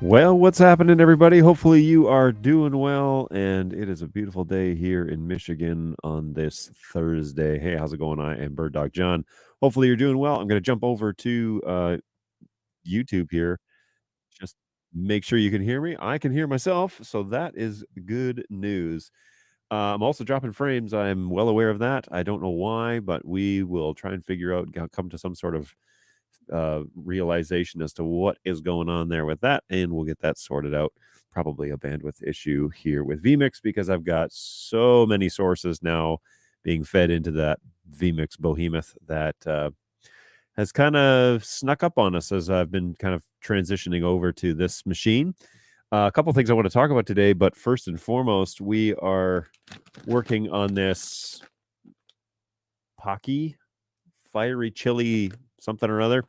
Well, what's happening, everybody? Hopefully, you are doing well, and it is a beautiful day here in Michigan on this Thursday. Hey, how's it going? I am Bird Dog John. Hopefully, you're doing well. I'm going to jump over to YouTube here. Just make sure you can hear me. I can hear myself, so that is good news. I'm also dropping frames. I'm well aware of that. I don't know why, but we will try and figure out, come to some sort of realization as to what is going on there with that, and we'll get that sorted out. Probably a bandwidth issue here with vmix because I've got so many sources now being fed into that vmix behemoth that has kind of snuck up on us as I've been kind of transitioning over to this machine. A couple things I want to talk about today, but first and foremost, we are working on this Pocky fiery chili something or other.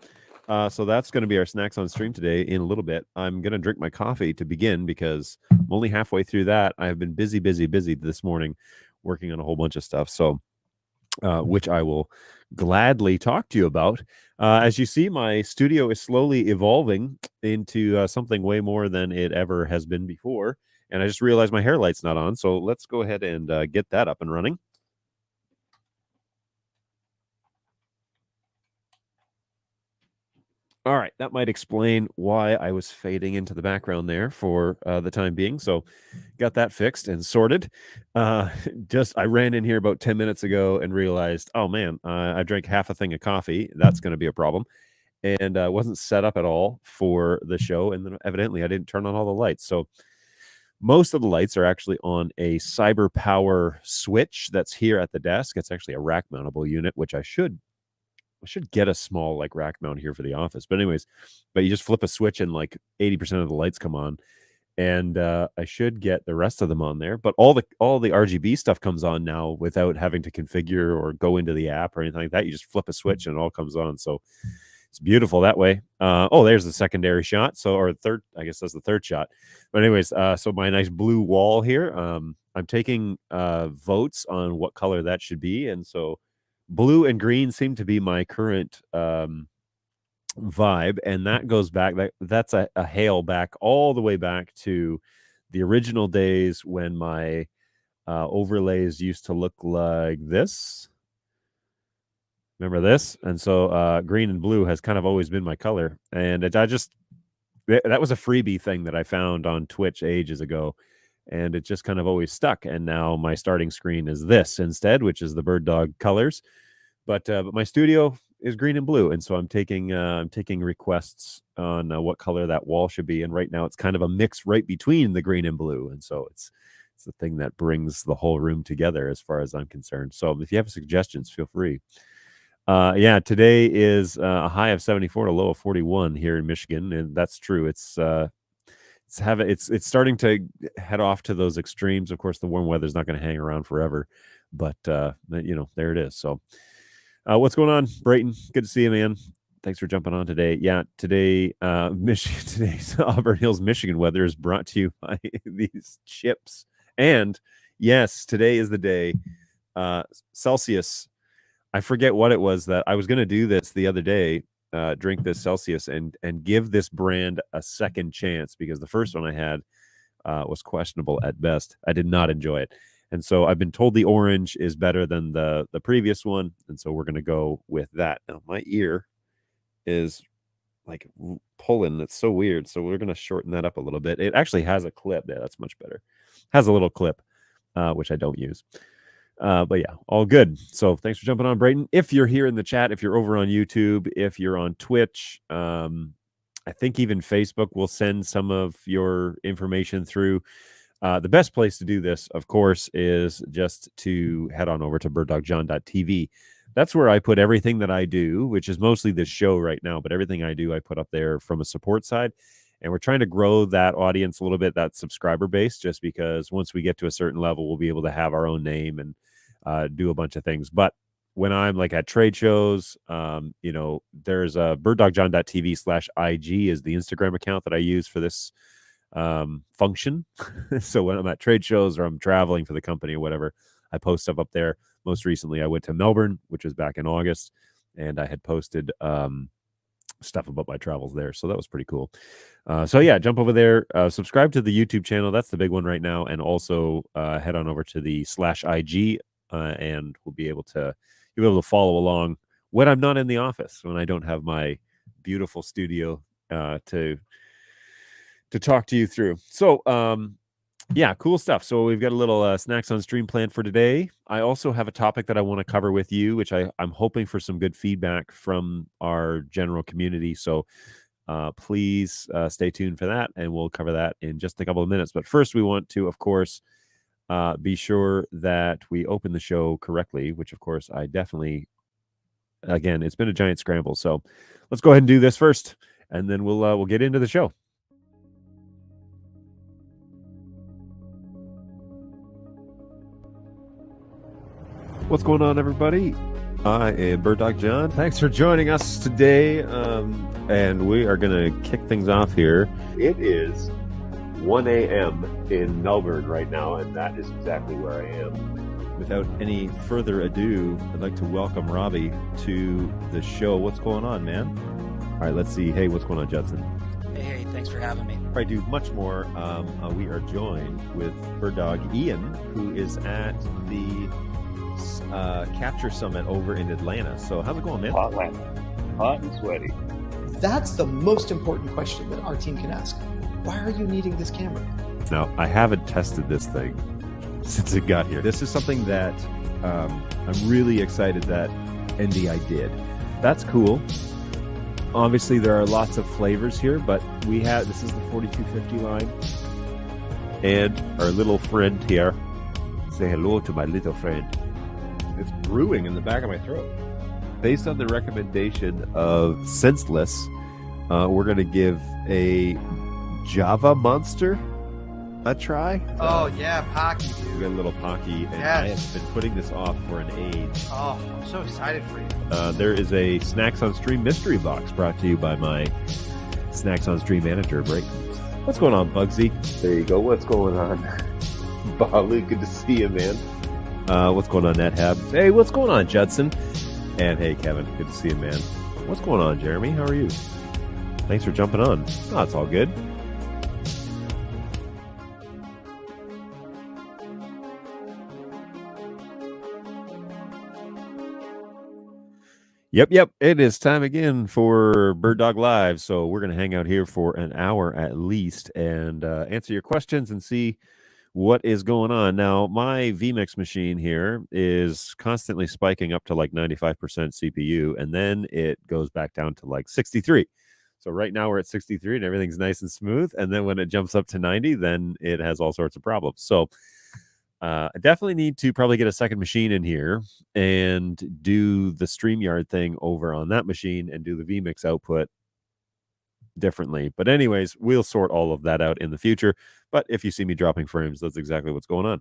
So that's going to be our snacks on stream today in a little bit. I'm going to drink my coffee to begin because I'm only halfway through that. I have been busy this morning working on a whole bunch of stuff. So, which I will gladly talk to you about. As you see, my studio is slowly evolving into something way more than it ever has been before. And I just realized my hair light's not on. So let's go ahead and get that up and running. All right, that might explain why I was fading into the background there for the time being. So, got that fixed and sorted. Just I ran in here about 10 minutes ago and realized, oh man, I drank half a thing of coffee. That's going to be a problem, and wasn't set up at all for the show. And then evidently, I didn't turn on all the lights. So, most of the lights are actually on a cyber power switch that's here at the desk. It's actually a rack mountable unit, which I should get a small like rack mount here for the office. But anyways, but you just flip a switch and like 80% of the lights come on. And I should get the rest of them on there. But all the RGB stuff comes on now without having to configure or go into the app or anything like that. You just flip a switch and it all comes on. So it's beautiful that way. Oh, there's the secondary shot. So or third, I guess that's the third shot. But anyways, so my nice blue wall here. I'm taking votes on what color that should be. And so blue and green seem to be my current vibe, and that goes back that's a hail back all the way back to the original days when my overlays used to look like this. Remember this? And so green and blue has kind of always been my color, and that was a freebie thing that I found on Twitch ages ago, and it just kind of always stuck. And now my starting screen is this instead, which is the bird dog colors. But my studio is green and blue, and so I'm taking requests on what color that wall should be. And right now, it's kind of a mix right between the green and blue, and so it's the thing that brings the whole room together, as far as I'm concerned. So if you have suggestions, feel free. Yeah, today is a high of 74 to low of 41 here in Michigan, and that's true. It's starting to head off to those extremes. Of course, the warm weather is not going to hang around forever, but there it is. So. What's going on, Brayton? Good to see you, man. Thanks for jumping on today. Yeah, today, today's Auburn Hills, Michigan weather is brought to you by these chips. And yes, today is the day. Celsius. I forget what it was that I was going to do this the other day. Drink this Celsius and give this brand a second chance, because the first one I had was questionable at best. I did not enjoy it. And so I've been told the orange is better than the previous one, and so we're going to go with that. Now my ear is like pulling. It's so weird. So we're going to shorten that up a little bit. It actually has a clip. Yeah, that's much better. Has a little clip, which I don't use. But yeah, all good. So thanks for jumping on, Brayton. If you're here in the chat, if you're over on YouTube, if you're on Twitch, I think even Facebook will send some of your information through. The best place to do this, of course, is just to head on over to birddogjohn.tv. That's where I put everything that I do, which is mostly this show right now, but everything I do, I put up there from a support side. And we're trying to grow that audience a little bit, that subscriber base, just because once we get to a certain level, we'll be able to have our own name and do a bunch of things. But when I'm like at trade shows, there's a birddogjohn.tv/IG is the Instagram account that I use for this function. So when I'm at trade shows or I'm traveling for the company or whatever, I post stuff up there. Most recently, I went to Melbourne, which was back in August, and I had posted stuff about my travels there. So that was pretty cool. So yeah, jump over there, subscribe to the YouTube channel. That's the big one right now. And also head on over to the /IG and you'll be able to follow along when I'm not in the office, when I don't have my beautiful studio to talk to you through. So yeah, cool stuff. So we've got a little snacks on stream plan for today. I also have a topic that I want to cover with you, which I'm hoping for some good feedback from our general community. So please stay tuned for that, and we'll cover that in just a couple of minutes. But first, we want to, of course, be sure that we open the show correctly, which, of course, I definitely, again, it's been a giant scramble. So let's go ahead and do this first, and then we'll get into the show. What's going on, everybody? I am Bird Dog John. Thanks for joining us today, and we are going to kick things off here. It is 1 a.m. in Melbourne right now, and that is exactly where I am. Without any further ado, I'd like to welcome Robbie to the show. What's going on, man? All right, let's see. Hey, what's going on, Judson? Hey, thanks for having me. I do much more. We are joined with Bird Dog Ian, who is at the Capture Summit over in Atlanta. So how's it going, man? Hot and sweaty. That's the most important question that our team can ask. Why are you needing this camera? Now, I haven't tested this thing since it got here. This is something that I'm really excited that NDI did. That's cool. Obviously, there are lots of flavors here, but this is the 4250 line. And our little friend here. Say hello to my little friend. It's brewing in the back of my throat. Based on the recommendation of Senseless, we're going to give a Java Monster a try. Oh, yeah, Pocky, dude. We got a little Pocky, and Yes. I have been putting this off for an age. Oh, I'm so excited for you. There is a Snacks on Stream mystery box brought to you by my Snacks on Stream manager, Brayton. What's going on, Bugsy? There you go. What's going on? Bali, good to see you, man. What's going on, NetHab? Hey, what's going on, Judson? And hey, Kevin, good to see you, man. What's going on, Jeremy? How are you? Thanks for jumping on. Oh, it's all good. Yep. It is time again for Bird Dog Live. So we're going to hang out here for an hour at least and answer your questions and see what is going on. Now, my vMix machine here is constantly spiking up to like 95% CPU, and then it goes back down to like 63. So right now we're at 63 and everything's nice and smooth. And then when it jumps up to 90, then it has all sorts of problems. So I definitely need to probably get a second machine in here and do the StreamYard thing over on that machine and do the vMix output differently. But anyways, we'll sort all of that out in the future. But if you see me dropping frames, that's exactly what's going on.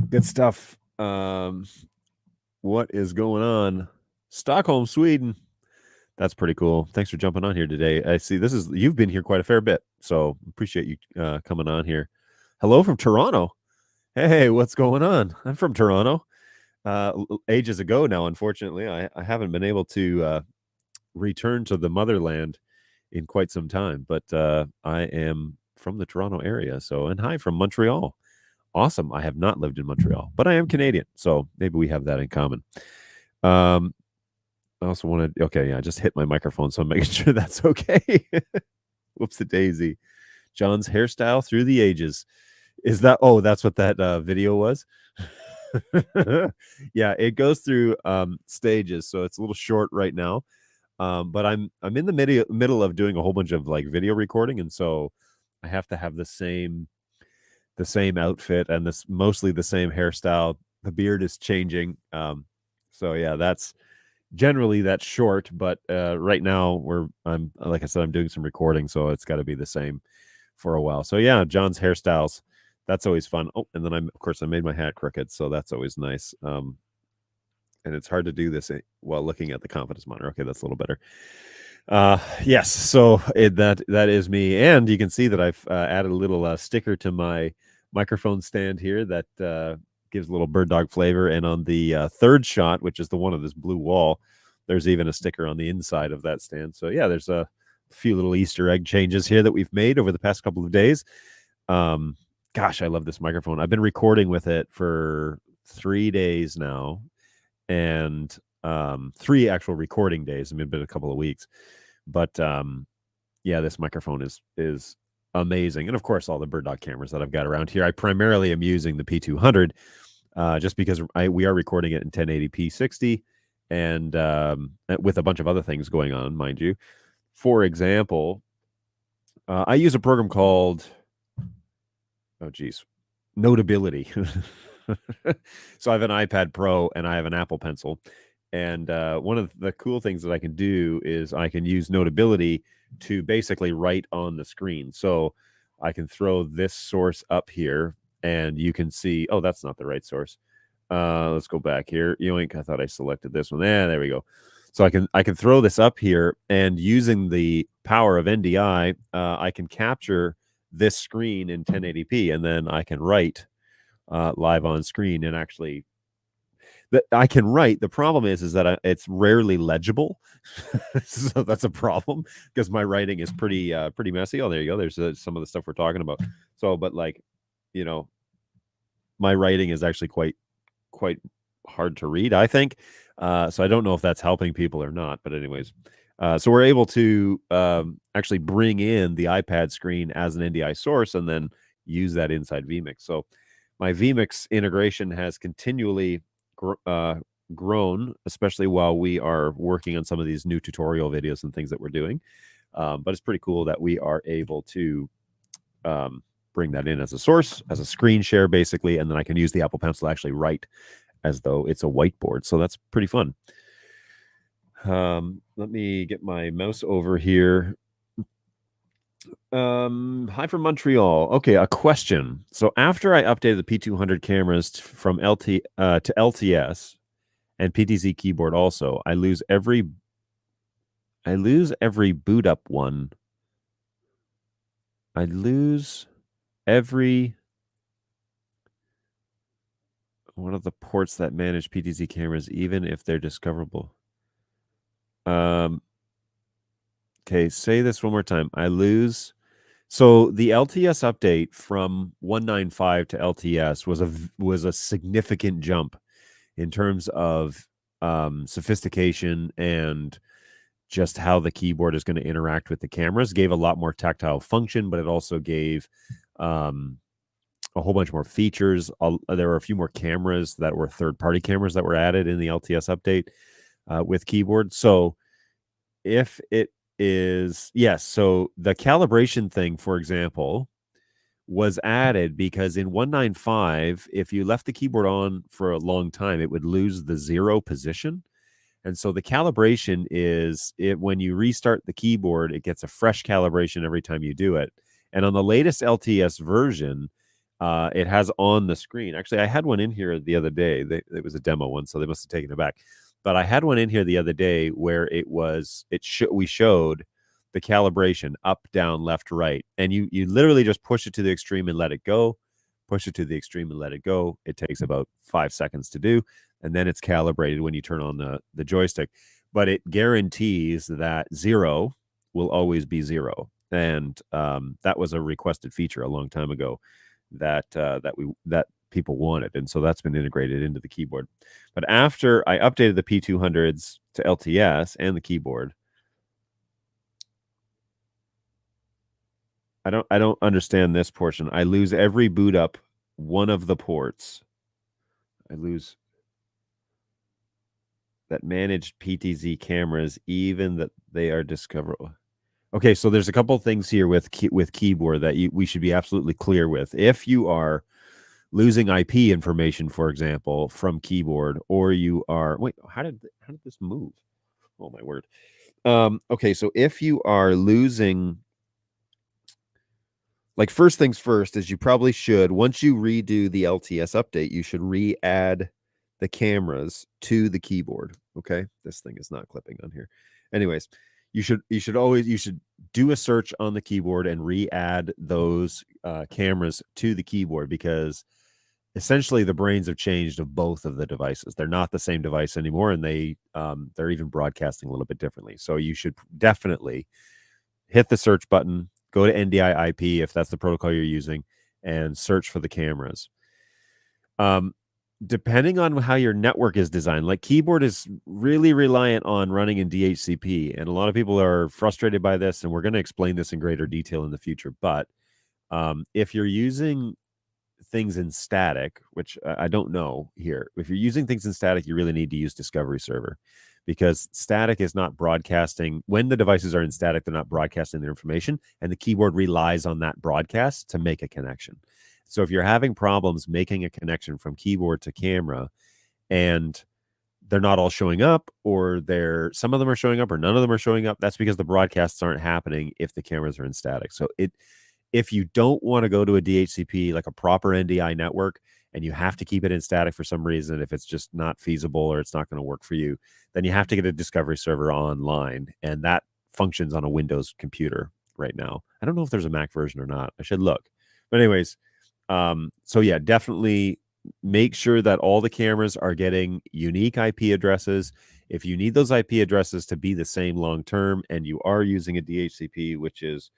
Good stuff. What is going on? Stockholm, Sweden. That's pretty cool. Thanks for jumping on here today. I see you've been here quite a fair bit, so appreciate you coming on here. Hello from Toronto. Hey, what's going on? I'm from Toronto. Ages ago now, unfortunately. I haven't been able to return to the motherland in quite some time, but I am from the Toronto area. And hi from Montreal. Awesome. I have not lived in Montreal, but I am Canadian, so maybe we have that in common. I also wanted, I just hit my microphone, so I'm making sure that's okay. Whoops-a-daisy. John's hairstyle through the ages. That's what that video was? Yeah, it goes through stages, so it's a little short right now. But I'm in the middle of doing a whole bunch of like video recording, and so I have to have the same outfit and mostly the same hairstyle. The beard is changing. So yeah, that's short, but right now I'm like I said, I'm doing some recording, so it's got to be the same for a while. So yeah, John's hairstyles, that's always fun. Oh, and then I made my hat crooked, so that's always nice. And it's hard to do this while looking at the confidence monitor. Okay, that's a little better. Yes, so that is me, and you can see that I've added a little sticker to my microphone stand here that gives a little bird dog flavor. And on the third shot, which is the one of this blue wall, There's even a sticker on the inside of that stand. So yeah, there's a few little Easter egg changes here that we've made over the past couple of days. Gosh, I love this microphone. I've been recording with it for 3 days now, and 3 actual recording days. I mean, it's been a couple of weeks, but yeah, this microphone is amazing. And of course, all the bird dog cameras that I've got around here. I primarily am using the P200 just because we are recording it in 1080p 60 and with a bunch of other things going on, mind you. For example, I use a program called, oh geez, Notability. So I have an iPad Pro and I have an Apple Pencil. And one of the cool things that I can do is I can use Notability to basically write on the screen. So I can throw this source up here and you can see, oh, that's not the right source. Let's go back here. Yoink, I thought I selected this one. There we go. So I can throw this up here, and using the power of NDI, I can capture this screen in 1080p, and then I can write live on screen. And actually, I can write. The problem is that it's rarely legible, so that's a problem because my writing is pretty messy. Oh, there you go. There's some of the stuff we're talking about. So, but like, you know, my writing is actually quite hard to read, I think. So I don't know if that's helping people or not. But anyways, so we're able to actually bring in the iPad screen as an NDI source and then use that inside vMix. So my vMix integration has continually grown, especially while we are working on some of these new tutorial videos and things that we're doing. But it's pretty cool that we are able to bring that in as a source, as a screen share, basically, and then I can use the Apple Pencil to actually write as though it's a whiteboard. So that's pretty fun. Let me get my mouse over here. Hi from Montreal. Okay, a question. So after I updated the P200 cameras from LT to LTS and PTZ keyboard also, I lose every boot up one. I lose every one of the ports that manage PTZ cameras, even if they're discoverable. Okay, say this one more time. I lose. So the LTS update from 195 to LTS was a significant jump in terms of sophistication and just how the keyboard is going to interact with the cameras. Gave a lot more tactile function, but it also gave a whole bunch more features. There were a few more cameras that were third-party cameras that were added in the LTS update with keyboard. So if it is, yes, so the calibration thing, for example, was added because in 195, if you left the keyboard on for a long time, it would lose the 0 position. And so the calibration is when you restart the keyboard, it gets a fresh calibration every time you do it. And on the latest LTS version, it has on the screen. Actually, I had one in here the other day. It was a demo one, so they must have taken it back. But I had one in here the other day where we showed the calibration up, down, left, right, and you literally just push it to the extreme and let it go. Push it to the extreme and let it go. It takes about 5 seconds to do, and then it's calibrated when you turn on the joystick. But it guarantees that 0 will always be 0, and that was a requested feature a long time ago that people wanted, and so that's been integrated into the keyboard. But after I updated the P200s to LTS and the keyboard, I don't understand this portion. I lose every boot up one of the ports. I lose that managed PTZ cameras, even that they are discoverable. Okay, so there's a couple of things here with keyboard that we should be absolutely clear with. If you are losing IP information, for example, from keyboard, or you are how did this move? Oh my word. Okay, so if you are losing, like, first things first is you probably should, once you redo the LTS update, you should re-add the cameras to the keyboard. Okay, this thing is not clipping on here. Anyways, you should do a search on the keyboard and re-add those cameras to the keyboard, because essentially the brains have changed of both of the devices. They're not the same device anymore, and they're even broadcasting a little bit differently. So you should definitely hit the search button, go to NDI IP if that's the protocol you're using, and search for the cameras. Depending on how your network is designed, like keyboard is really reliant on running in DHCP, and a lot of people are frustrated by this, and we're going to explain this in greater detail in the future. But if you're using things in static, which I don't know here, if you're using things in static, you really need to use Discovery Server, because static is not broadcasting. When the devices are in static, they're not broadcasting their information, and the keyboard relies on that broadcast to make a connection. So if you're having problems making a connection from keyboard to camera and they're not all showing up, or some of them are showing up or none of them are showing up, that's because the broadcasts aren't happening if the cameras are in static. So if you don't want to go to a DHCP, like a proper NDI network, and you have to keep it in static for some reason, if it's just not feasible or it's not going to work for you, then you have to get a Discovery Server online, and that functions on a Windows computer right now. I don't know if there's a Mac version or not. I should look. But anyways, so yeah, definitely make sure that all the cameras are getting unique IP addresses. If you need those IP addresses to be the same long term, and you are using a DHCP, which is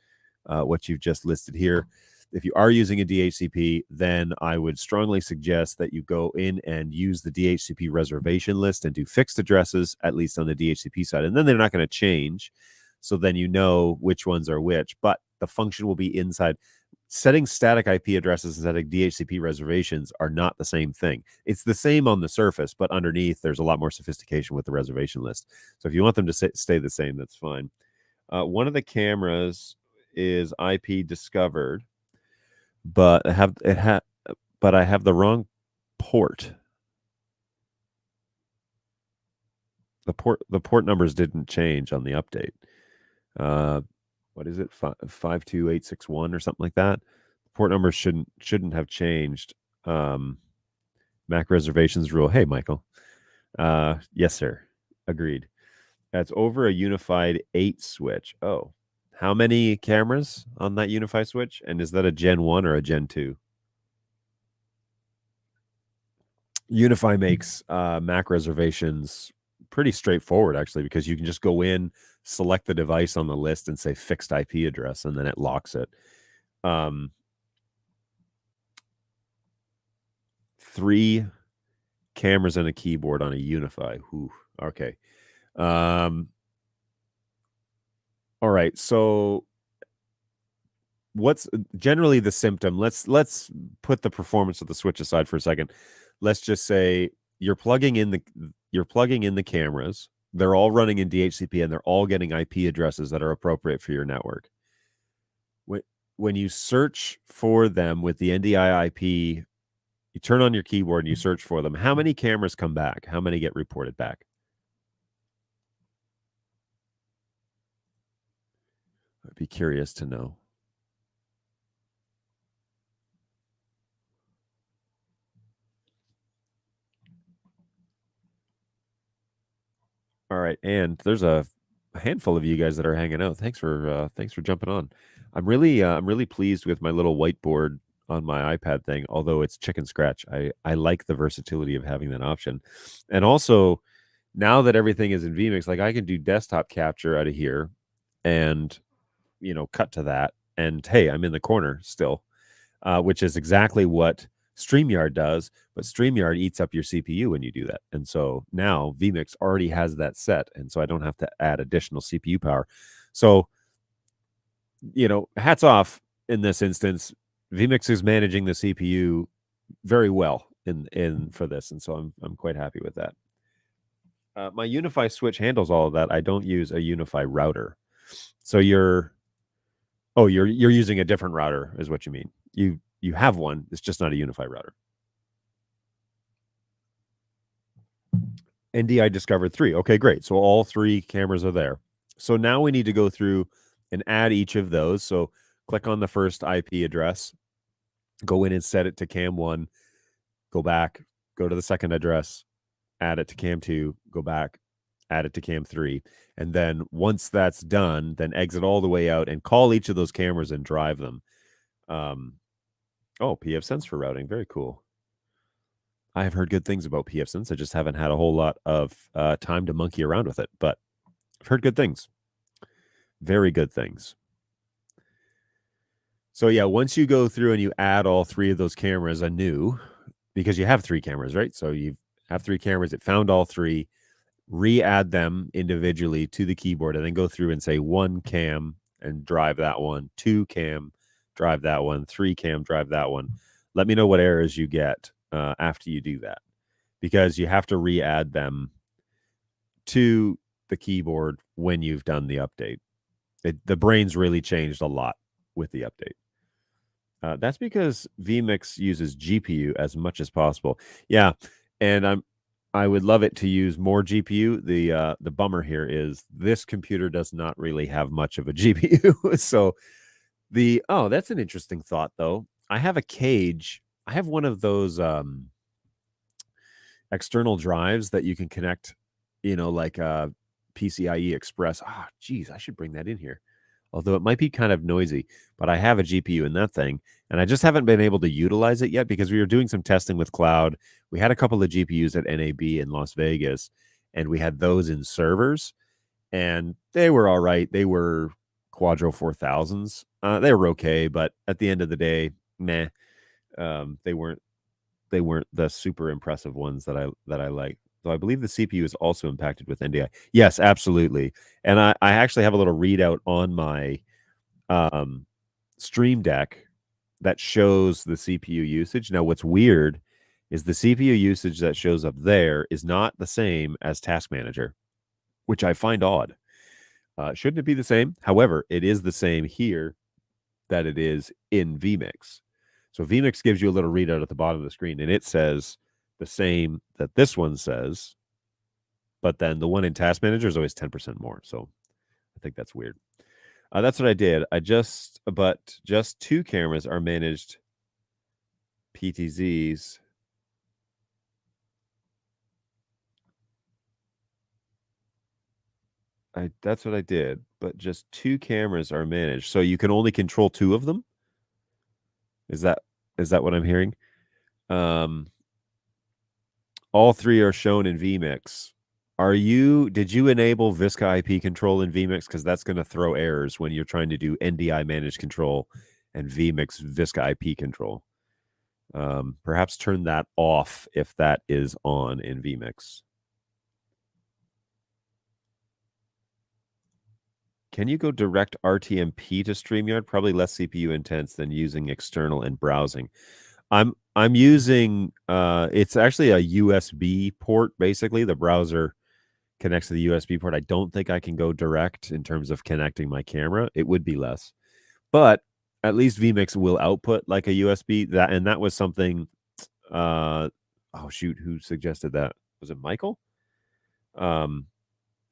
what you've just listed here, if you are using a DHCP, then I would strongly suggest that you go in and use the DHCP reservation list and do fixed addresses, at least on the DHCP side. And then they're not going to change. So then you know which ones are which, but the function will be inside. Setting static IP addresses and setting DHCP reservations are not the same thing. It's the same on the surface, but underneath there's a lot more sophistication with the reservation list. So if you want them to stay the same, that's fine. One of the cameras is IP discovered, but I have the wrong port. The port numbers didn't change on the update. What is it? 52861 or something like that. Port numbers shouldn't have changed. Mac reservations rule. Hey, Michael. Yes, sir. Agreed. That's over a unified 8 switch. Oh, how many cameras on that unified switch? And is that a Gen 1 or a Gen 2? Unify makes Mac reservations pretty straightforward, actually, because you can just go in, select the device on the list, and say fixed IP address, and then it locks it. 3 cameras and a keyboard on a Unify. Whew. Okay. All right. So what's generally the symptom? Let's put the performance of the switch aside for a second. Let's just say you're plugging in the cameras. They're all running in DHCP, and they're all getting IP addresses that are appropriate for your network. When you search for them with the NDI IP, you turn on your keyboard and you search for them. How many cameras come back? How many get reported back? I'd be curious to know. All right, and there's a handful of you guys that are hanging out. Thanks for jumping on. I'm really pleased with my little whiteboard on my iPad thing, although it's chicken scratch. I like the versatility of having that option. And also, now that everything is in vMix, like I can do desktop capture out of here and cut to that. And hey, I'm in the corner still, which is exactly what StreamYard does, but StreamYard eats up your CPU when you do that. And so now vMix already has that set, and so I don't have to add additional CPU power. So, hats off in this instance. vMix is managing the CPU very well in for this, and so I'm quite happy with that. My Unify switch handles all of that. I don't use a Unify router. So you're using a different router is what you mean. You have one, it's just not a Unify router. NDI discovered 3. Okay, great. So all 3 cameras are there. So now we need to go through and add each of those. So click on the first IP address, go in and set it to cam 1, go back, go to the second address, add it to cam 2, go back, add it to cam 3. And then once that's done, then exit all the way out and call each of those cameras and drive them. Oh, PF Sense for routing. Very cool. I have heard good things about PFSense. I just haven't had a whole lot of time to monkey around with it, but I've heard good things. Very good things. So yeah, once you go through and you add all 3 of those cameras anew, because you have 3 cameras, right? So you have 3 cameras. It found all 3, re-add them individually to the keyboard, and then go through and say 1 cam and drive that one, 2 cam, drive that one, 3 cam, drive that one. Let me know what errors you get after you do that, because you have to re-add them to the keyboard when you've done the update. The brain's really changed a lot with the update. That's because vMix uses GPU as much as possible. Yeah, and I would love it to use more GPU. The bummer here is this computer does not really have much of a GPU. So that's an interesting thought though. I have a cage. I have one of those external drives that you can connect, like PCIe Express. Geez, I should bring that in here. Although it might be kind of noisy, but I have a GPU in that thing, and I just haven't been able to utilize it yet because we were doing some testing with cloud. We had a couple of GPUs at NAB in Las Vegas, and we had those in servers, and they were all right. They were Quadro 4000s. They were okay, but at the end of the day, meh. They weren't the super impressive ones that I like. So I believe the CPU is also impacted with NDI. Yes, absolutely. And I actually have a little readout on my Stream Deck that shows the CPU usage. Now, what's weird is the CPU usage that shows up there is not the same as Task Manager, which I find odd. Shouldn't it be the same? However, it is the same here that it is in vMix. So vMix gives you a little readout at the bottom of the screen, and it says the same that this one says, but then the one in Task Manager is always 10% more. So I think that's weird. That's what I did. But just 2 cameras are managed PTZs. That's what I did, but just 2 cameras are managed. So you can only control 2 of them? Is that what I'm hearing? All 3 are shown in vMix. Did you enable Visca IP control in vMix? Because that's going to throw errors when you're trying to do NDI managed control and vMix Visca IP control. Perhaps turn that off if that is on in vMix. Can you go direct RTMP to StreamYard? Probably less CPU intense than using external and browsing. I'm using it's actually a USB port, basically. The browser connects to the USB port. I don't think I can go direct in terms of connecting my camera. It would be less. But at least vMix will output like a USB. That was something who suggested that? Was it Michael?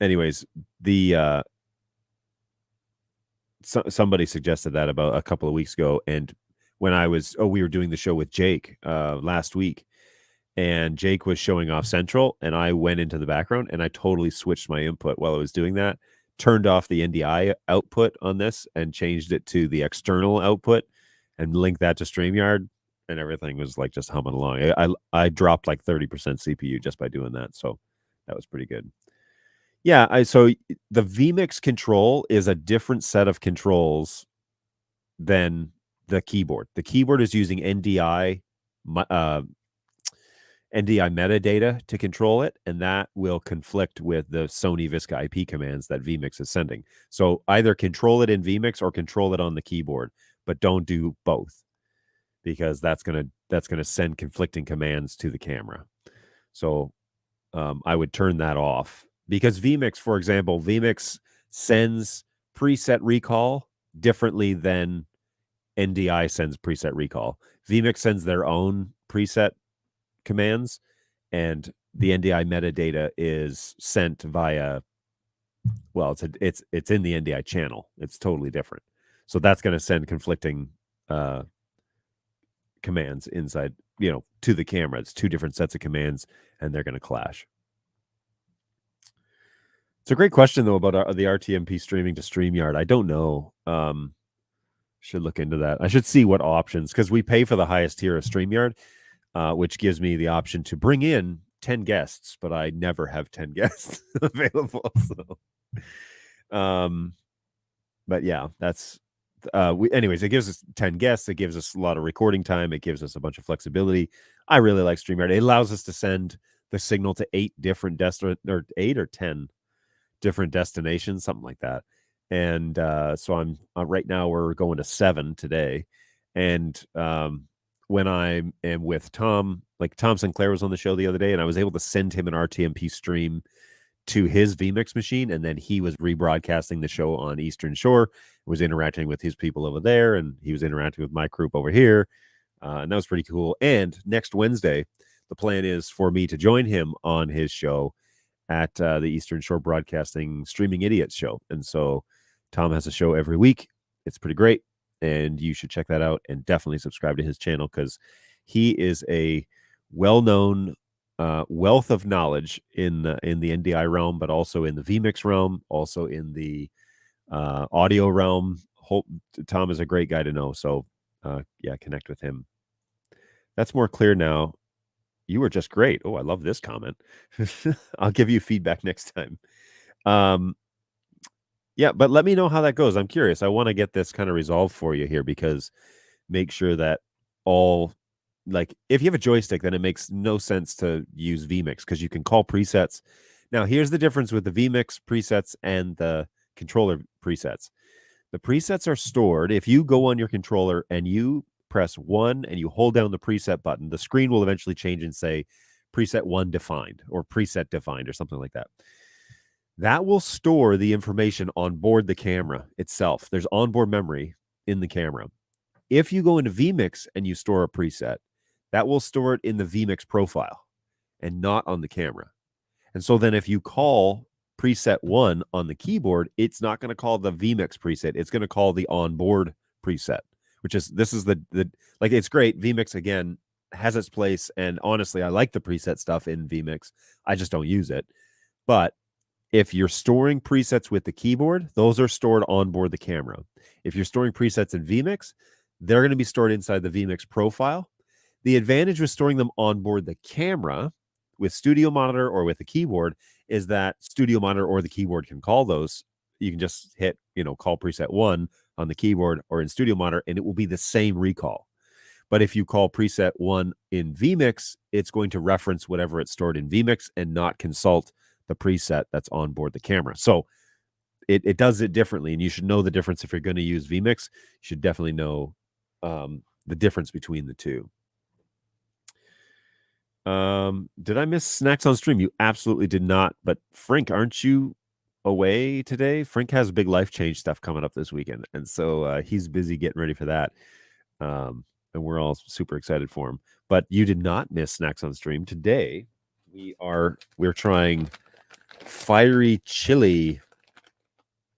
Anyways, somebody suggested that about a couple of weeks ago, and when we were doing the show with Jake last week, and Jake was showing off Central, and I went into the background and I totally switched my input while I was doing that, turned off the NDI output on this and changed it to the external output and linked that to StreamYard, and everything was like just humming along. I dropped like 30% CPU just by doing that, so that was pretty good. Yeah, so the vMix control is a different set of controls than the keyboard. The keyboard is using NDI metadata to control it, and that will conflict with the Sony Visca IP commands that vMix is sending. So either control it in vMix or control it on the keyboard, but don't do both, because that's gonna send conflicting commands to the camera. So I would turn that off, because vMix, for example, vMix sends preset recall differently than NDI sends preset recall. vMix sends their own preset commands, and the NDI metadata is sent via, well, it's in the NDI channel. It's totally different. So that's going to send conflicting commands inside, to the camera. It's 2 different sets of commands, and they're going to clash. It's a great question, though, about the RTMP streaming to StreamYard. I don't know. Should look into that. I should see what options, because we pay for the highest tier of StreamYard. which gives me the option to bring in 10 guests, but I never have 10 guests available. But yeah, that's anyways, it gives us 10 guests. It gives us a lot of recording time. It gives us a bunch of flexibility. I really like StreamYard. It allows us to send the signal to 8 different or 8 or 10 different destinations, something like that. And so I'm right now we're going to 7 today. And when I am with Tom, like Tom Sinclair was on the show the other day, and I was able to send him an RTMP stream to his vMix machine, and then he was rebroadcasting the show on Eastern Shore, was interacting with his people over there, and he was interacting with my group over here. And that was pretty cool. And next Wednesday, the plan is for me to join him on his show at the Eastern Shore Broadcasting Streaming Idiots show. And so Tom has a show every week. It's pretty great. And you should check that out and definitely subscribe to his channel because he is a well-known wealth of knowledge in the NDI realm, but also in the vMix realm, also in the audio realm. Tom is a great guy to know. So yeah, connect with him. That's more clear now. You were just great. Oh, I love this comment. I'll give you feedback next time. Yeah, but let me know how that goes. I'm curious. I want to get this kind of resolved for you here because make sure that like if you have a joystick, then it makes no sense to use vMix because you can call presets. Now, here's the difference with the vMix presets and the controller presets. The presets are stored. If you go on your controller and you press 1 and you hold down the preset button, the screen will eventually change and say preset 1 defined or preset defined or something like that. That will store the information on board the camera itself. There's onboard memory in the camera. If you go into vMix and you store a preset, that will store it in the vMix profile and not on the camera. And so then if you call preset 1 on the keyboard, it's not going to call the vMix preset. It's going to call the onboard preset, which is, this is the like, it's great. vMix, again, has its place. And honestly, I like the preset stuff in vMix. I just don't use it. But if you're storing presets with the keyboard, those are stored on board the camera. If you're storing presets in vMix, they're going to be stored inside the vMix profile. The advantage with storing them on board the camera with Studio Monitor or with the keyboard is that Studio Monitor or the keyboard can call those. You can just hit, call preset 1 on the keyboard or in Studio Monitor, and it will be the same recall. But if you call preset 1 in vMix, it's going to reference whatever it's stored in vMix and not consult the preset that's on board the camera. So it does it differently, and you should know the difference. If you're going to use vMix, you should definitely know the difference between the two. Did I miss snacks on stream? You absolutely did not. But Frank, aren't you away today? Frank has big life change stuff coming up this weekend, and so he's busy getting ready for that. And we're all super excited for him. But you did not miss snacks on stream today. We're trying fiery chili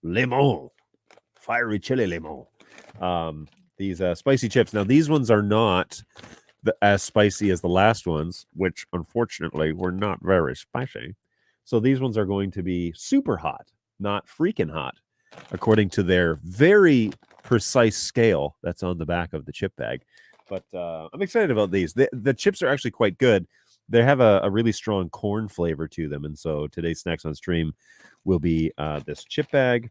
lemon. These spicy chips. Now, these ones are not as spicy as the last ones, which unfortunately were not very spicy. So these ones are going to be super hot, not freaking hot, according to their very precise scale that's on the back of the chip bag. But I'm excited about these. The chips are actually quite good. They have a really strong corn flavor to them. And so today's snacks on stream will be this chip bag.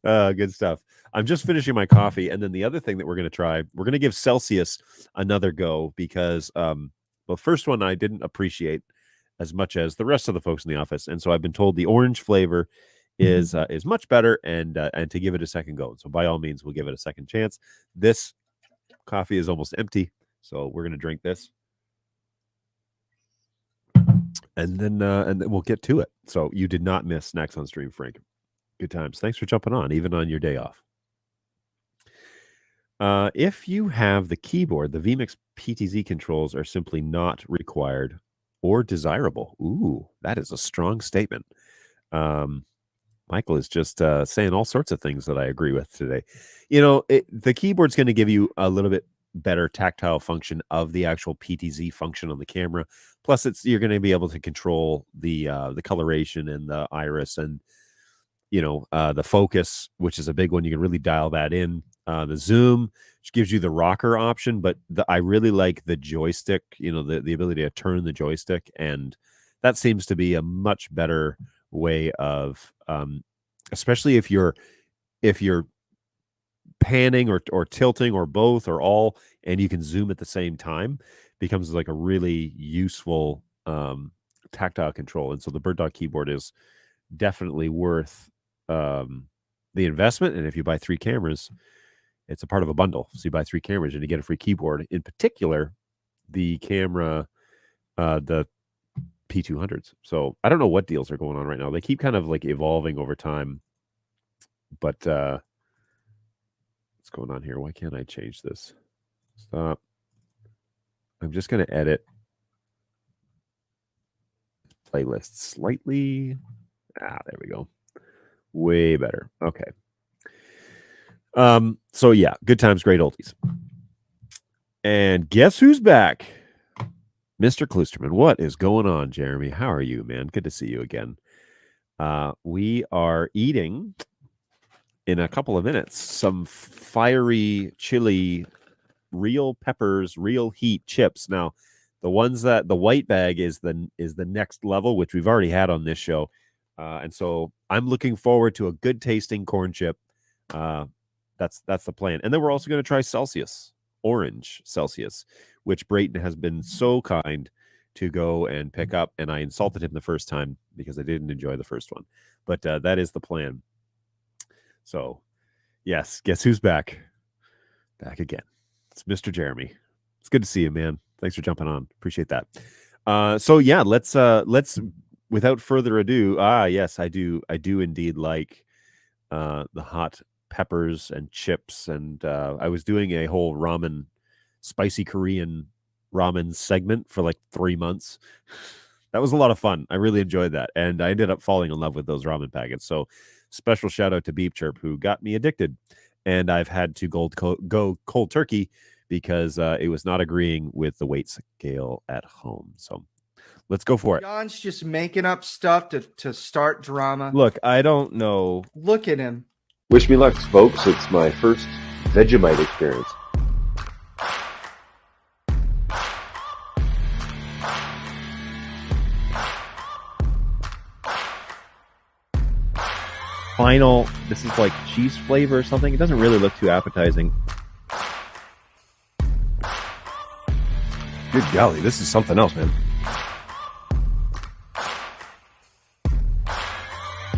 Good stuff. I'm just finishing my coffee. And then the other thing that we're going to try, we're going to give Celsius another go because, the first one I didn't appreciate as much as the rest of the folks in the office. And so I've been told the orange flavor is much better and to give it a second go. So by all means, we'll give it a second chance. This coffee is almost empty. So we're going to drink this. And then we'll get to it. So you did not miss snacks on stream, Frank. Good times. Thanks for jumping on, even on your day off. If you have the keyboard, the vMix PTZ controls are simply not required or desirable. Ooh, that is a strong statement. Michael is just saying all sorts of things that I agree with today. The keyboard's going to give you a little bit better tactile function of the actual PTZ function on the camera. Plus, you're going to be able to control the coloration and the iris and the focus, which is a big one. You can really dial that in. The zoom, which gives you the rocker option, but I really like the joystick, the ability to turn the joystick, and that seems to be a much better way of, especially if you're panning or tilting or both or all, and you can zoom at the same time, becomes like a really useful tactile control. And so the Bird Dog keyboard is definitely worth the investment. And if you buy 3 cameras, it's a part of a bundle. So you buy 3 cameras and you get a free keyboard. In particular, the camera, the P200s. So I don't know what deals are going on right now. They keep kind of like evolving over time. But what's going on here? Why can't I change this? Stop. I'm just going to edit playlist slightly. There we go. Way better. Okay. So yeah, good times, great oldies. And guess who's back? Mr. Klusterman. What is going on, Jeremy? How are you, man? Good to see you again. We are eating in a couple of minutes some fiery chili, real peppers, real heat chips. Now, the ones that the white bag is the next level, which we've already had on this show. And so I'm looking forward to a good tasting corn chip. That's the plan. And then we're also going to try Celsius, orange Celsius, which Brayton has been so kind to go and pick up. And I insulted him the first time because I didn't enjoy the first one. But that is the plan. So, yes, guess who's back? Back again. It's Mr. Jeremy. It's good to see you, man. Thanks for jumping on. Appreciate that. So yeah, let's without further ado. Yes, I do indeed like the hot peppers and chips, and I was doing a whole ramen, spicy Korean ramen segment for like 3 months. That was a lot of fun. I really enjoyed that, and I ended up falling in love with those ramen packets. So special shout out to Beep Chirp, who got me addicted, and I've had to go cold turkey because it was not agreeing with the weight scale at home. So let's go for it. John's just making up stuff to start drama. Look, I don't know. Look at him. Wish me luck, folks. It's my first Vegemite experience. Final, this is like cheese flavor or something. It doesn't really look too appetizing. Good golly, this is something else, man.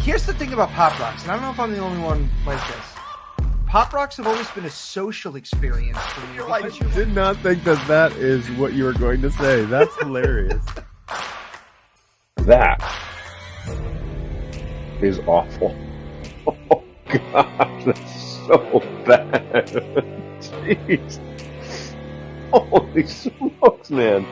Here's the thing about Pop Rocks, and I don't know if I'm the only one like this. Pop Rocks have always been a social experience for me. I did not think that is what you were going to say. That's hilarious. That is awful. Oh, God, that's so bad. Jeez. Holy smokes, man.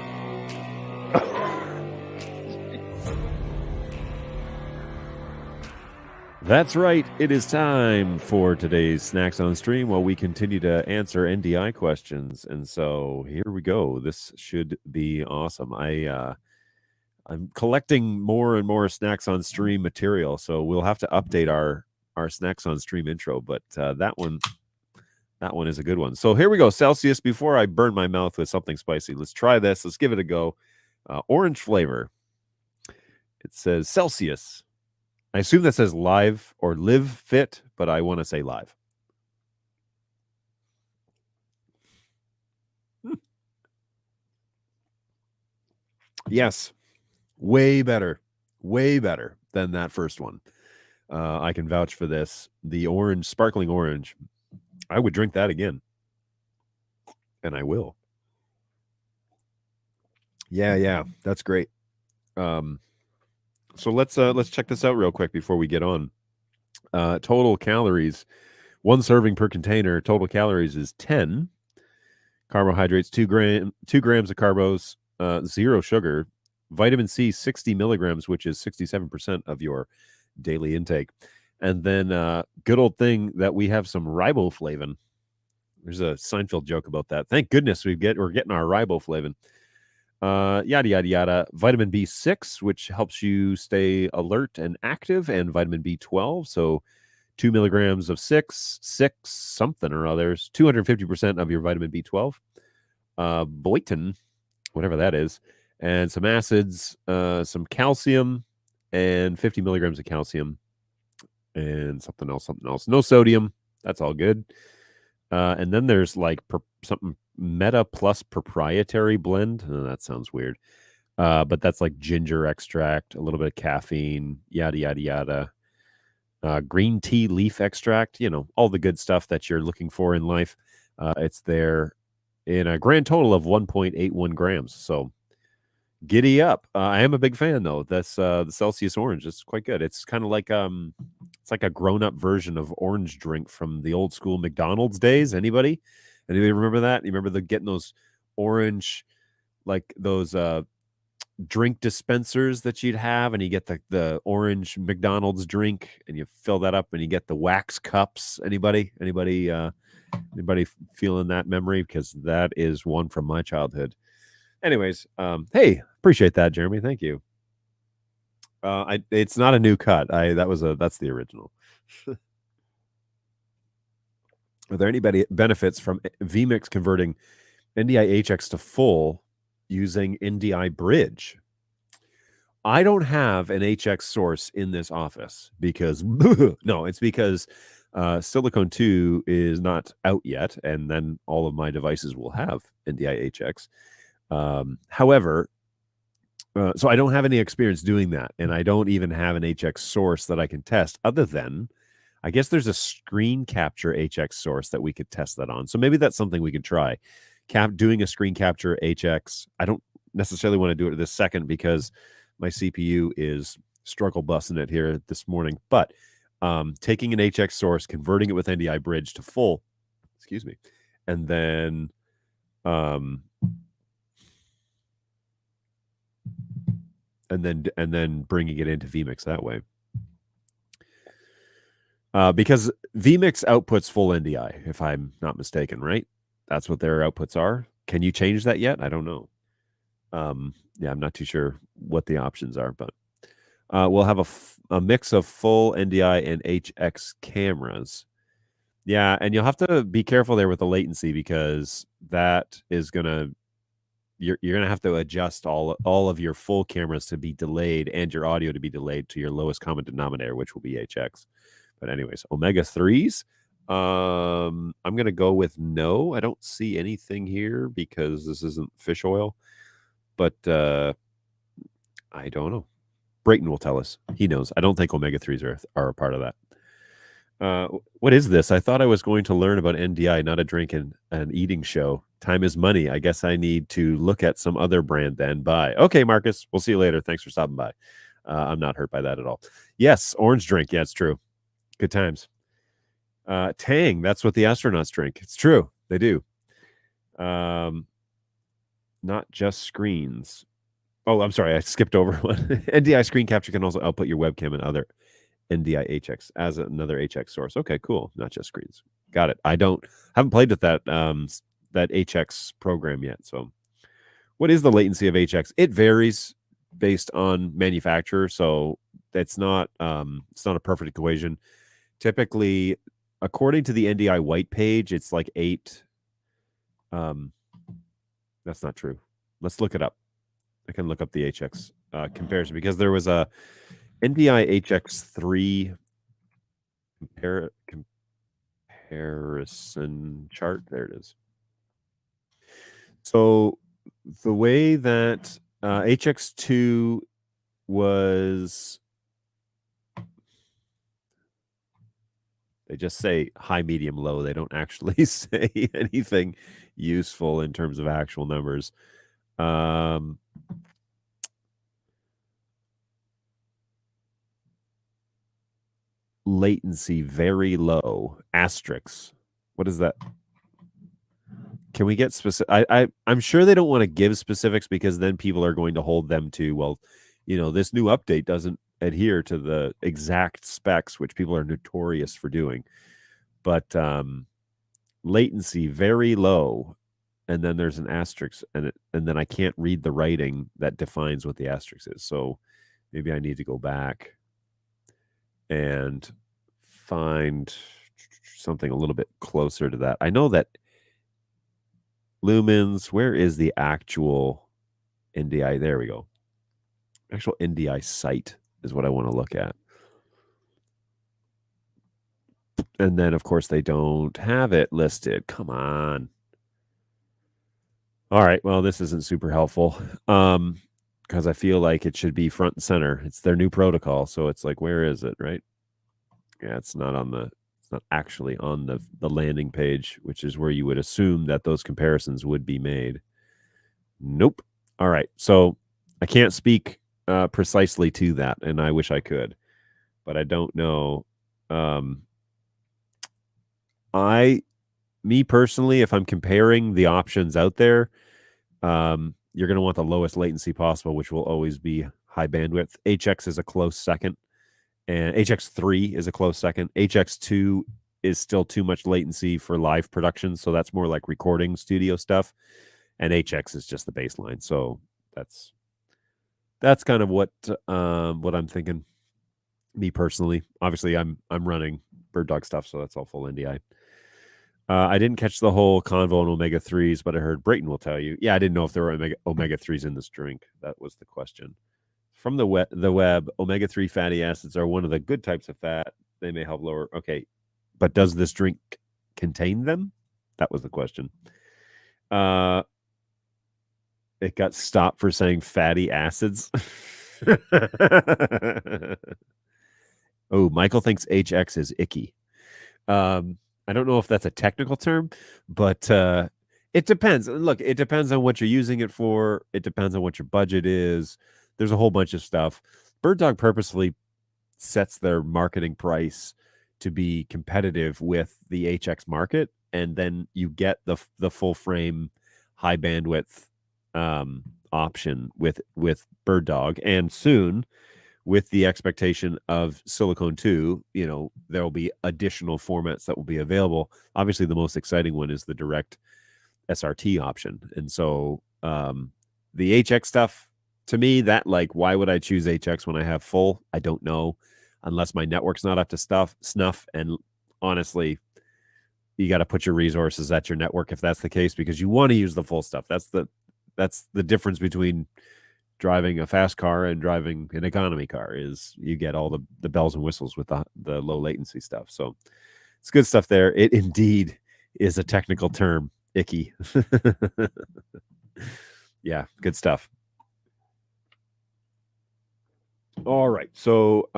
That's right. It is time for today's Snacks on Stream while we continue to answer NDI questions. And so here we go. This should be awesome. I'm collecting more and more Snacks on Stream material, so we'll have to update our Snacks on Stream intro, but that one is a good one. So here we go. Celsius, before I burn my mouth with something spicy, let's try this. Let's give it a go. Orange flavor. It says Celsius. I assume that says live or live fit, but I want to say live. Yes. Way better than that first one. I can vouch for this. The orange, sparkling orange, I would drink that again. And I will. Yeah, that's great. So let's check this out real quick before we get on. Total calories, 1 serving per container. Total calories is 10. Carbohydrates, 2 grams of carbos, 0 sugar. Vitamin C, 60 milligrams, which is 67% of your daily intake. And then good old thing that we have some riboflavin. There's a Seinfeld joke about that. Thank goodness we're getting our riboflavin. Yada, yada, yada. Vitamin B6, which helps you stay alert and active, and vitamin B12. So 2 milligrams of six something or others, 250% of your vitamin B12. Boyton, whatever that is, and some acids, some calcium, and 50 milligrams of calcium, and something else. No sodium. That's all good. And then there's like something Meta Plus proprietary blend. Oh, that sounds weird. But that's like ginger extract, a little bit of caffeine, yada, yada, yada. Green tea leaf extract, all the good stuff that you're looking for in life. It's there in a grand total of 1.81 grams. So giddy up. I am a big fan though. That's the Celsius orange. It's quite good. It's kind of like it's like a grown-up version of orange drink from the old school McDonald's days. Anybody remember that? You remember getting those orange, like those drink dispensers that you'd have, and you get the orange McDonald's drink, and you fill that up, and you get the wax cups. Anybody feeling that memory? Because that is one from my childhood. Anyways, hey, appreciate that, Jeremy. Thank you. It's not a new cut. That's the original. Are there any benefits from vMix converting NDI HX to full using NDI bridge? I don't have an HX source in this office because no, it's because Silicon 2 is not out yet, and then all of my devices will have NDI HX. However, so I don't have any experience doing that, and I don't even have an HX source that I can test other than, I guess there's a screen capture HX source that we could test that on. So maybe that's something we could try. Doing a screen capture HX. I don't necessarily want to do it this second because my CPU is struggle busting it here this morning. But taking an HX source, converting it with NDI bridge to full, excuse me, and then bringing it into vMix that way. Because vMix outputs full NDI, if I'm not mistaken, right? That's what their outputs are. Can you change that yet? I don't know. Yeah, I'm not too sure what the options are, but we'll have a mix of full NDI and HX cameras. Yeah, and you'll have to be careful there with the latency because that is gonna you're gonna have to adjust all of your full cameras to be delayed and your audio to be delayed to your lowest common denominator, which will be HX. But anyways, omega 3s. I'm gonna go with no. I don't see anything here because this isn't fish oil. But I don't know. Brayton will tell us. He knows. I don't think omega 3s are a part of that. What is this? I thought I was going to learn about NDI, not a drink and an eating show. Time is money. I guess I need to look at some other brand then. Bye. Okay, Marcus. We'll see you later. Thanks for stopping by. I'm not hurt by that at all. Yes, orange drink. Yeah, it's true. Good times. Tang. That's what the astronauts drink. It's true. They do. Not just screens. Oh, I'm sorry. I skipped over one. NDI screen capture can also output your webcam and other NDI HX as another HX source. Okay, cool. Not just screens. Got it. Haven't played with that that HX program yet. So what is the latency of HX? It varies based on manufacturer. So it's not a perfect equation. Typically, according to the NDI white page, it's like 8. That's not true. Let's look it up. I can look up the HX comparison because there was a NDI HX3 comparison chart. There it is. So the way that HX2 was, they just say high, medium, low. They don't actually say anything useful in terms of actual numbers. Latency very low. Asterisks. What is that? Can we get specific? I'm sure they don't want to give specifics because then people are going to hold them to, well, this new update doesn't adhere to the exact specs, which people are notorious for doing. But latency very low. and then there's an asterisk, and then I can't read the writing that defines what the asterisk is. So maybe I need to go back and find something a little bit closer to that. I know that lumens, where is the actual NDI? There we go. Actual NDI site is what I want to look at. And then, of course, they don't have it listed. Come on. All right. Well, this isn't super helpful because I feel like it should be front and center. It's their new protocol. So it's like, where is it, right? Yeah, it's not actually on the landing page, which is where you would assume that those comparisons would be made. Nope. All right. So I can't speak precisely to that, and I wish I could, but I don't know. Me personally, if I'm comparing the options out there, you're going to want the lowest latency possible, which will always be high bandwidth. HX is a close second, and HX3 is a close second. HX2 is still too much latency for live production, so that's more like recording studio stuff. And HX is just the baseline. So that's kind of what I'm thinking. Me personally, obviously, I'm running Bird Dog stuff, so that's all full NDI. I didn't catch the whole convo on omega 3s, but I heard Brayton will tell you. Yeah, I didn't know if there were omega 3s in this drink. That was the question. From the web, omega 3 fatty acids are one of the good types of fat. They may help lower. Okay, but does this drink contain them? That was the question. It got stopped for saying fatty acids. Oh, Michael thinks HX is icky. I don't know if that's a technical term, but it depends. Look, it depends on what you're using it for. It depends on what your budget is. There's a whole bunch of stuff. Bird Dog purposefully sets their marketing price to be competitive with the HX market, and then you get the full frame, high bandwidth option with Bird Dog, and soon, with the expectation of Silicone 2, there will be additional formats that will be available. Obviously, the most exciting one is the direct SRT option. And so the HX stuff, to me, that why would I choose HX when I have full? I don't know, unless my network's not up to snuff. And honestly, you got to put your resources at your network if that's the case, because you want to use the full stuff. That's the difference between driving a fast car and driving an economy car, is you get all the bells and whistles with the low latency stuff. So it's good stuff there. It indeed is a technical term, icky. Yeah, good stuff. All right. So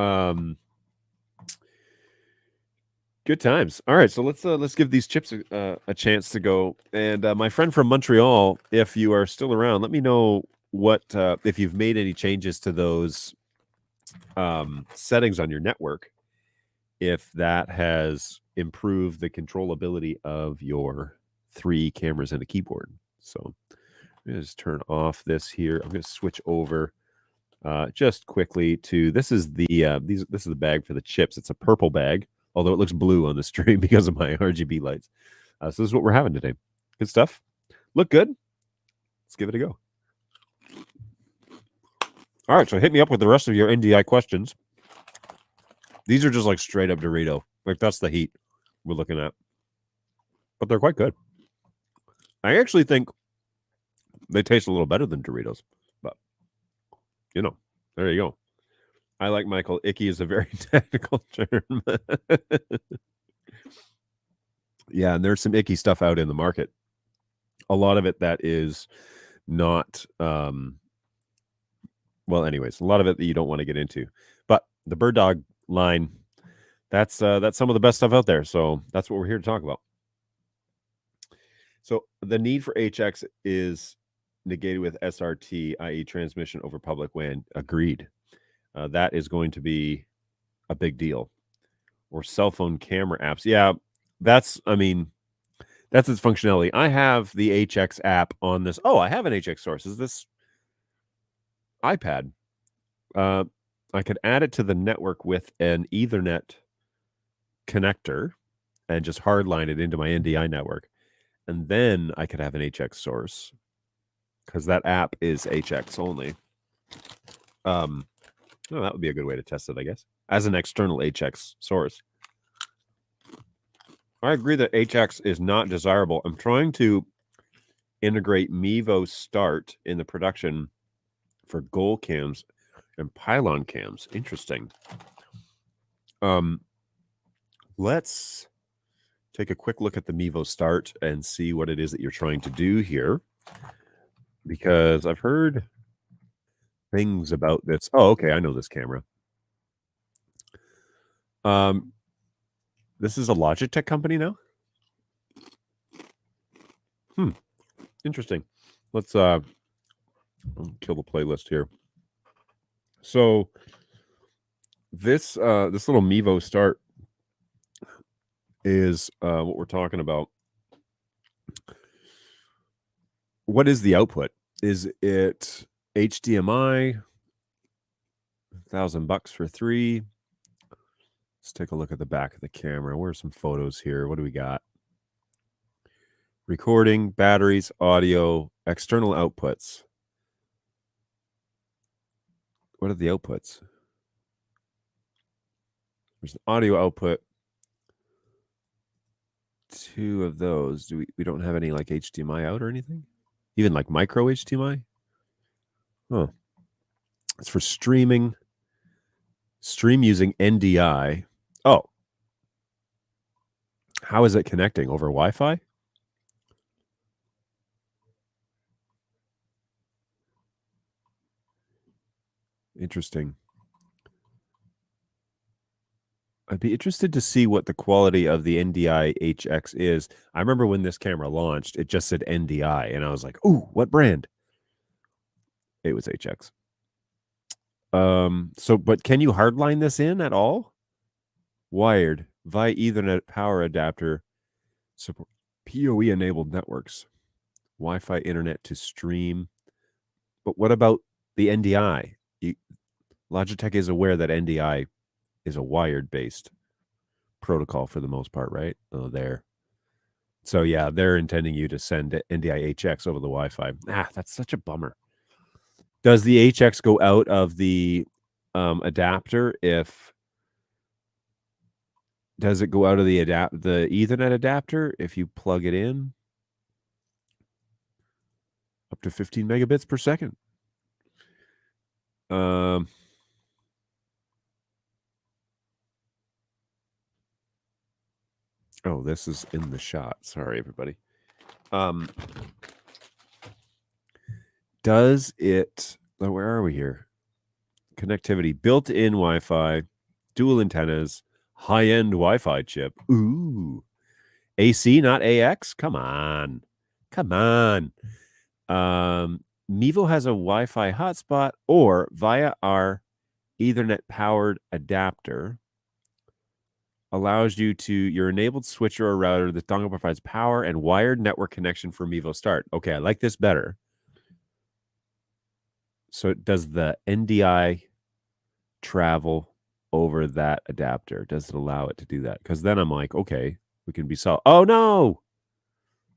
good times. All right, so let's give these chips a chance to go. And my friend from Montreal, if you are still around, let me know what if you've made any changes to those settings on your network, if that has improved the controllability of your 3 cameras and a keyboard. So I'm going to just turn off this here. I'm going to switch over just quickly to this is the bag for the chips. It's a purple bag, although it looks blue on the stream because of my RGB lights. So this is what we're having today. Good stuff. Look good. Let's give it a go. All right, so hit me up with the rest of your NDI questions. These are just like straight up Dorito. That's the heat we're looking at. But they're quite good. I actually think they taste a little better than Doritos. But, there you go. I like Michael. Icky is a very technical term. Yeah, and there's some icky stuff out in the market. A lot of it that is not... well, anyways, a lot of it that you don't want to get into. But the Bird Dog line, that's some of the best stuff out there. So that's what we're here to talk about. So the need for HX is negated with SRT, i.e. transmission over public WAN. Agreed. That is going to be a big deal. Or cell phone camera apps. Yeah, that's its functionality. I have the HX app on this. Oh, I have an HX source. Is this iPad? I could add it to the network with an Ethernet connector and just hardline it into my NDI network. and then I could have an HX source because that app is HX only. Well, that would be a good way to test it, I guess, as an external HX source. I agree that HX is not desirable. I'm trying to integrate Mevo Start in the production for goal cams and pylon cams. Interesting. Let's take a quick look at the Mevo Start and see what it is that you're trying to do here, because I've heard things about this. Oh, okay, I know this camera. This is a Logitech company now. Interesting. Let's kill the playlist here. So this little Mevo Start is what we're talking about. What is the output? Is it HDMI? $1,000 for 3. Let's take a look at the back of the camera. Where are some photos here? What do we got? Recording, batteries, audio, external outputs. What are the outputs? There's an audio output. 2 of those. We don't have any like HDMI out or anything? Even like micro HDMI? Oh. It's for streaming. Stream using NDI. Oh. How is it connecting? Over Wi-Fi? Interesting. I'd be interested to see what the quality of the NDI HX is. I remember when this camera launched, it just said NDI, and I was like, "Ooh, what brand?" It was HX. But can you hardline this in at all? Wired via Ethernet power adapter, support PoE enabled networks, Wi-Fi internet to stream. But what about the NDI? Logitech is aware that NDI is a wired based protocol for the most part, right? Oh, there. So yeah, they're intending you to send NDI HX over the Wi-Fi. That's such a bummer. Does the HX go out of the adapter does it go out of the Ethernet adapter if you plug it in? Up to 15 megabits per second. Oh, this is in the shot. Sorry, everybody. Does it... where are we here? Connectivity. Built-in Wi-Fi. Dual antennas. High-end Wi-Fi chip. Ooh. AC, not AX? Come on. Come on. Mevo has a Wi-Fi hotspot, or via our Ethernet-powered adapter allows you to your enabled switcher or router. The dongle provides power and wired network connection for Mevo Start. Okay, I like this better. So does the NDI travel over that adapter? Does it allow it to do that? Because then I'm like, okay, we can be solved. Oh no,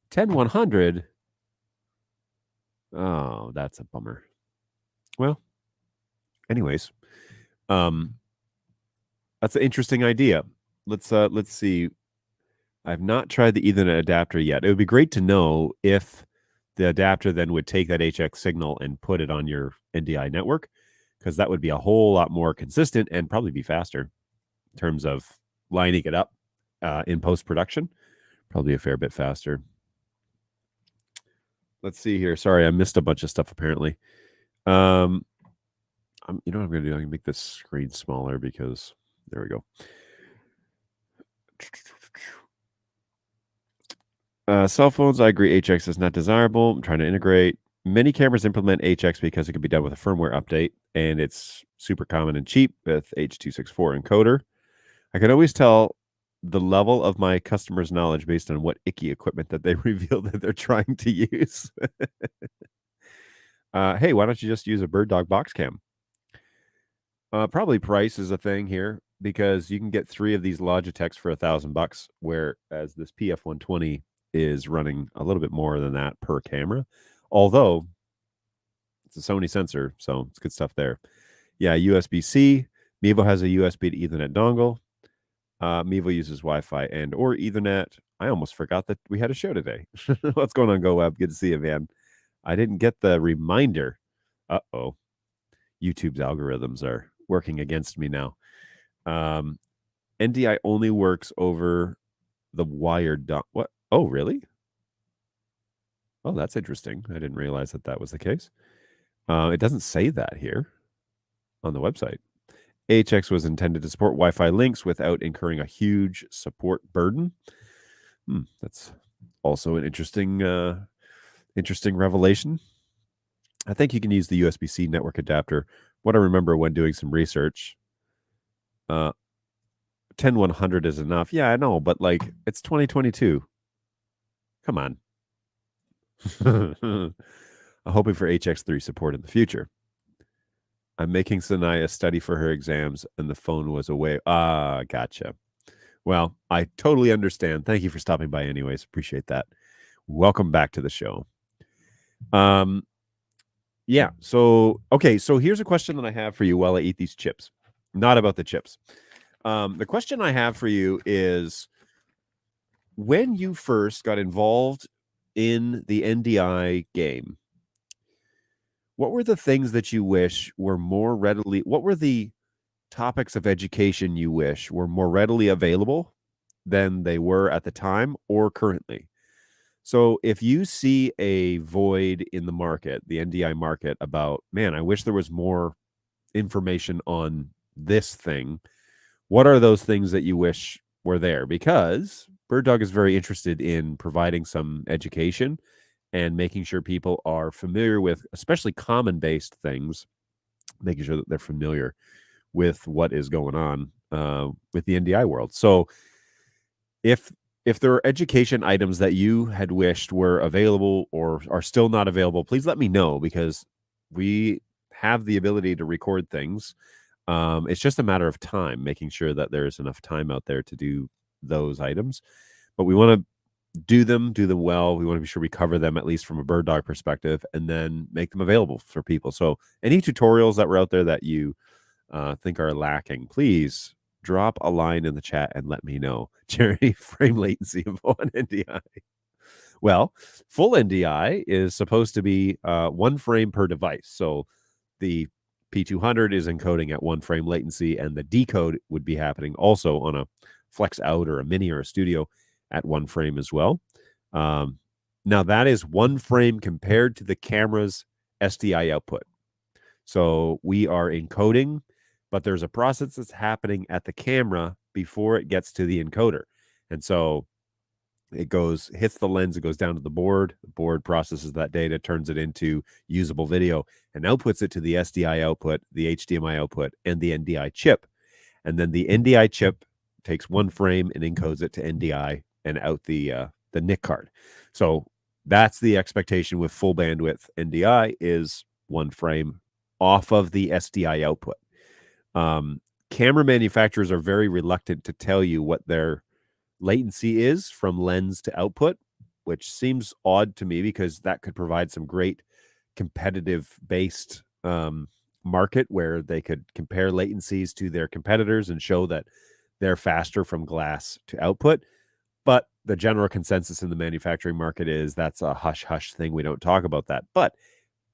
10100. Oh, that's a bummer. Well, anyways, that's an interesting idea. Let's see. I've not tried the Ethernet adapter yet. It would be great to know if the adapter then would take that HX signal and put it on your NDI network, because that would be a whole lot more consistent and probably be faster in terms of lining it up in post-production. Probably a fair bit faster. Let's see here. Sorry, I missed a bunch of stuff apparently. You know what I'm going to do? I'm going to make this screen smaller because there we go. Cell phones, I agree. HX is not desirable. I'm trying to integrate. Many cameras implement HX because it can be done with a firmware update, and it's super common and cheap with H.264 encoder. I can always tell the level of my customer's knowledge based on what icky equipment that they reveal that they're trying to use. Hey, why don't you just use a Bird Dog box cam? Probably price is a thing here, because you can get 3 of these Logitechs for $1,000, whereas this PF120 is running a little bit more than that per camera, although it's a Sony sensor, so it's good stuff there. Yeah, USB-C. Mevo has a USB to Ethernet dongle. Mevo uses Wi-Fi and or Ethernet. I almost forgot that we had a show today. What's going on, GoWeb? Good to see you, man. I didn't get the reminder. Uh-oh. YouTube's algorithms are working against me now. NDI only works over the wired what? Oh, really? Oh, that's interesting. I didn't realize that that was the case. It doesn't say that here on the website. AHX was intended to support Wi-Fi links without incurring a huge support burden. That's also an interesting revelation. I think you can use the USB-C network adapter. What I remember when doing some research, 10100 is enough. Yeah, I know, but like it's 2022. Come on. I'm hoping for HX3 support in the future. I'm making Sanaya study for her exams and the phone was away. Gotcha. Well, I totally understand. Thank you for stopping by anyways. Appreciate that. Welcome back to the show. Yeah. So, okay. So here's a question that I have for you while I eat these chips. Not about the chips. The question I have for you is, when you first got involved in the NDI game, what were the things that you wish were more readily, what were the topics of education you wish were more readily available than they were at the time or currently? So if you see a void in the market, the NDI market, about, man, I wish there was more information on this thing, what are those things that you wish were there? Because Bird Dog is very interested in providing some education and making sure people are familiar with, especially common-based things, making sure that they're familiar with what is going on with the NDI world. So if there are education items that you had wished were available or are still not available, please let me know, because we have the ability to record things. It's just a matter of time, making sure that there's enough time out there to do those items. But we want to do them well. We want to be sure we cover them, at least from a Bird Dog perspective, and then make them available for people. So any tutorials that were out there that you think are lacking, please drop a line in the chat and let me know. Jerry, frame latency of 1 NDI. Well, full NDI is supposed to be 1 frame per device. So the P200 is encoding at 1 frame latency, and the decode would be happening also on a Flex Out or a Mini or a Studio at 1 frame as well. Now that is 1 frame compared to the camera's SDI output. So we are encoding, but there's a process that's happening at the camera before it gets to the encoder. And so it hits the lens, it goes down to the board processes that data, turns it into usable video, and outputs it to the SDI output, the HDMI output, and the NDI chip. And then the NDI chip takes 1 frame and encodes it to NDI and out the NIC card. So that's the expectation with full bandwidth NDI, is 1 frame off of the SDI output. Camera manufacturers are very reluctant to tell you what their latency is from lens to output, which seems odd to me, because that could provide some great competitive based market where they could compare latencies to their competitors and show that they're faster from glass to output. But the general consensus in the manufacturing market is that's a hush-hush thing. We don't talk about that. But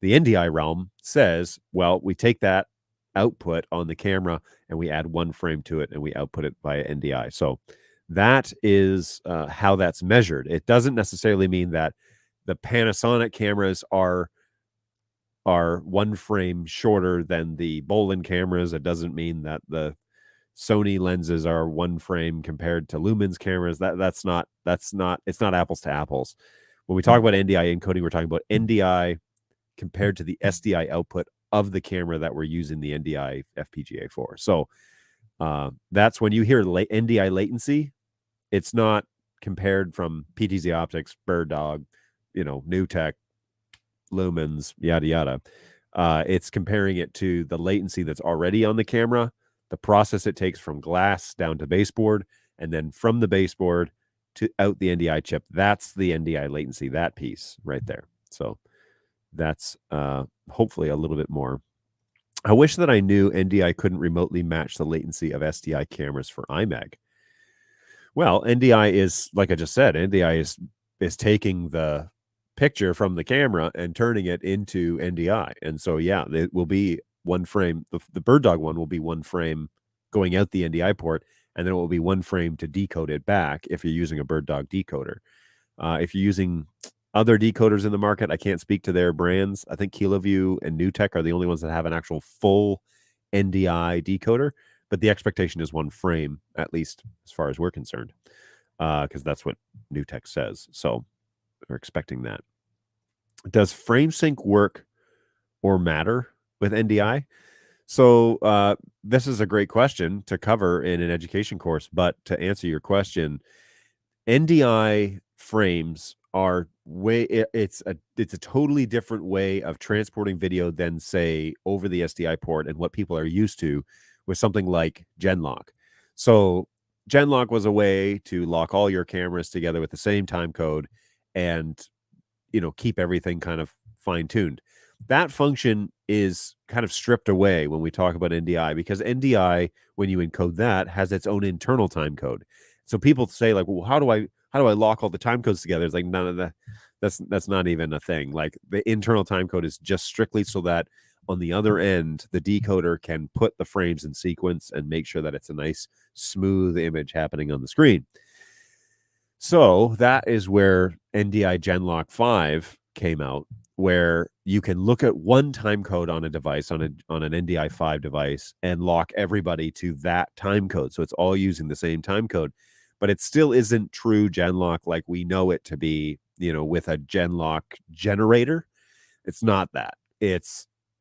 the NDI realm says, well, we take that output on the camera and we add 1 frame to it and we output it via NDI. So that is how that's measured. It doesn't necessarily mean that the Panasonic cameras are 1 frame shorter than the Bolin cameras. It doesn't mean that the Sony lenses are 1 frame compared to Lumen's cameras. It's not apples to apples. When we talk about NDI encoding, we're talking about NDI compared to the SDI output of the camera that we're using the NDI FPGA for. So that's when you hear NDI latency, it's not compared from PTZ Optics, Bird Dog, New Tech, Lumens, yada yada. It's comparing it to the latency that's already on the camera, the process it takes from glass down to baseboard, and then from the baseboard to out the NDI chip. That's the NDI latency, that piece right there. So that's hopefully a little bit more. I wish that I knew NDI couldn't remotely match the latency of SDI cameras for IMAG. Well, NDI is, like I just said, NDI is taking the picture from the camera and turning it into NDI. And so, yeah, it will be one frame. The Bird Dog one will be one frame going out the NDI port, and then it will be one frame to decode it back if you're using a Bird Dog decoder. If you're using other decoders in the market, I can't speak to their brands. I think KiloView and NewTek are the only ones that have an actual full NDI decoder, but the expectation is one frame, at least as far as we're concerned, because that's what NewTek says. So we're expecting that. Does frame sync work or matter with NDI? So this is a great question to cover in an education course, but to answer your question, NDI frames are it's a totally different way of transporting video than, say, over the SDI port and what people are used to with something like Genlock. So Genlock was a way to lock all your cameras together with the same time code and keep everything kind of fine-tuned. That function is kind of stripped away when we talk about NDI, because NDI, when you encode that, has its own internal time code. So people say, like, well, how do I lock all the time codes together? It's like, none of that. That's not even a thing. Like, the internal time code is just strictly so that on the other end, the decoder can put the frames in sequence and make sure that it's a nice, smooth image happening on the screen. So that is where NDI Genlock 5 came out, where you can look at one time code on a device, on an NDI 5 device, and lock everybody to that time code. So it's all using the same time code, but it still isn't true Genlock like we know it to be, with a Genlock generator. It's not that.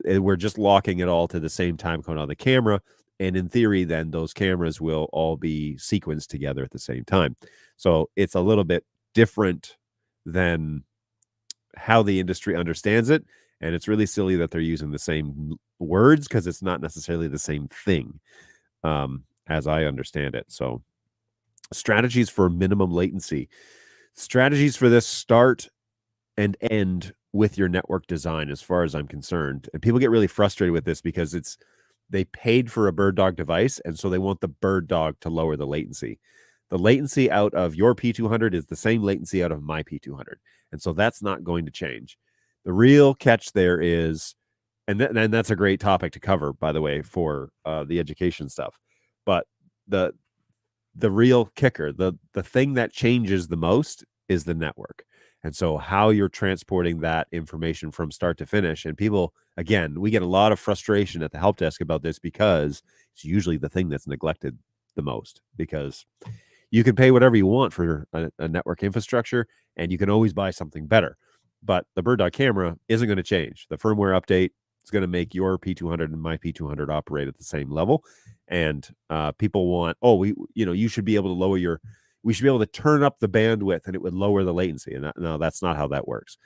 We're just locking it all to the same time code on the camera. And in theory, then those cameras will all be sequenced together at the same time. So it's a little bit different than how the industry understands it. And it's really silly that they're using the same words, because it's not necessarily the same thing, as I understand it. So strategies for minimum latency. Strategies for this start and end with your network design, as far as I'm concerned. And people get really frustrated with this because they paid for a Bird Dog device, and so they want the Bird Dog to lower the latency. The latency out of your P200 is the same latency out of my P200. And so that's not going to change. The real catch there is, and that's a great topic to cover, by the way, for the education stuff. But the real kicker, the thing that changes the most is the network. And so how you're transporting that information from start to finish. And people, again, we get a lot of frustration at the help desk about this, because it's usually the thing that's neglected the most, because you can pay whatever you want for a network infrastructure, and you can always buy something better. But the Bird Dog camera isn't going to change. The firmware update is going to make your P200 and my P200 operate at the same level. And people want, you should be able to we should be able to turn up the bandwidth and it would lower the latency. And no, that's not how that works.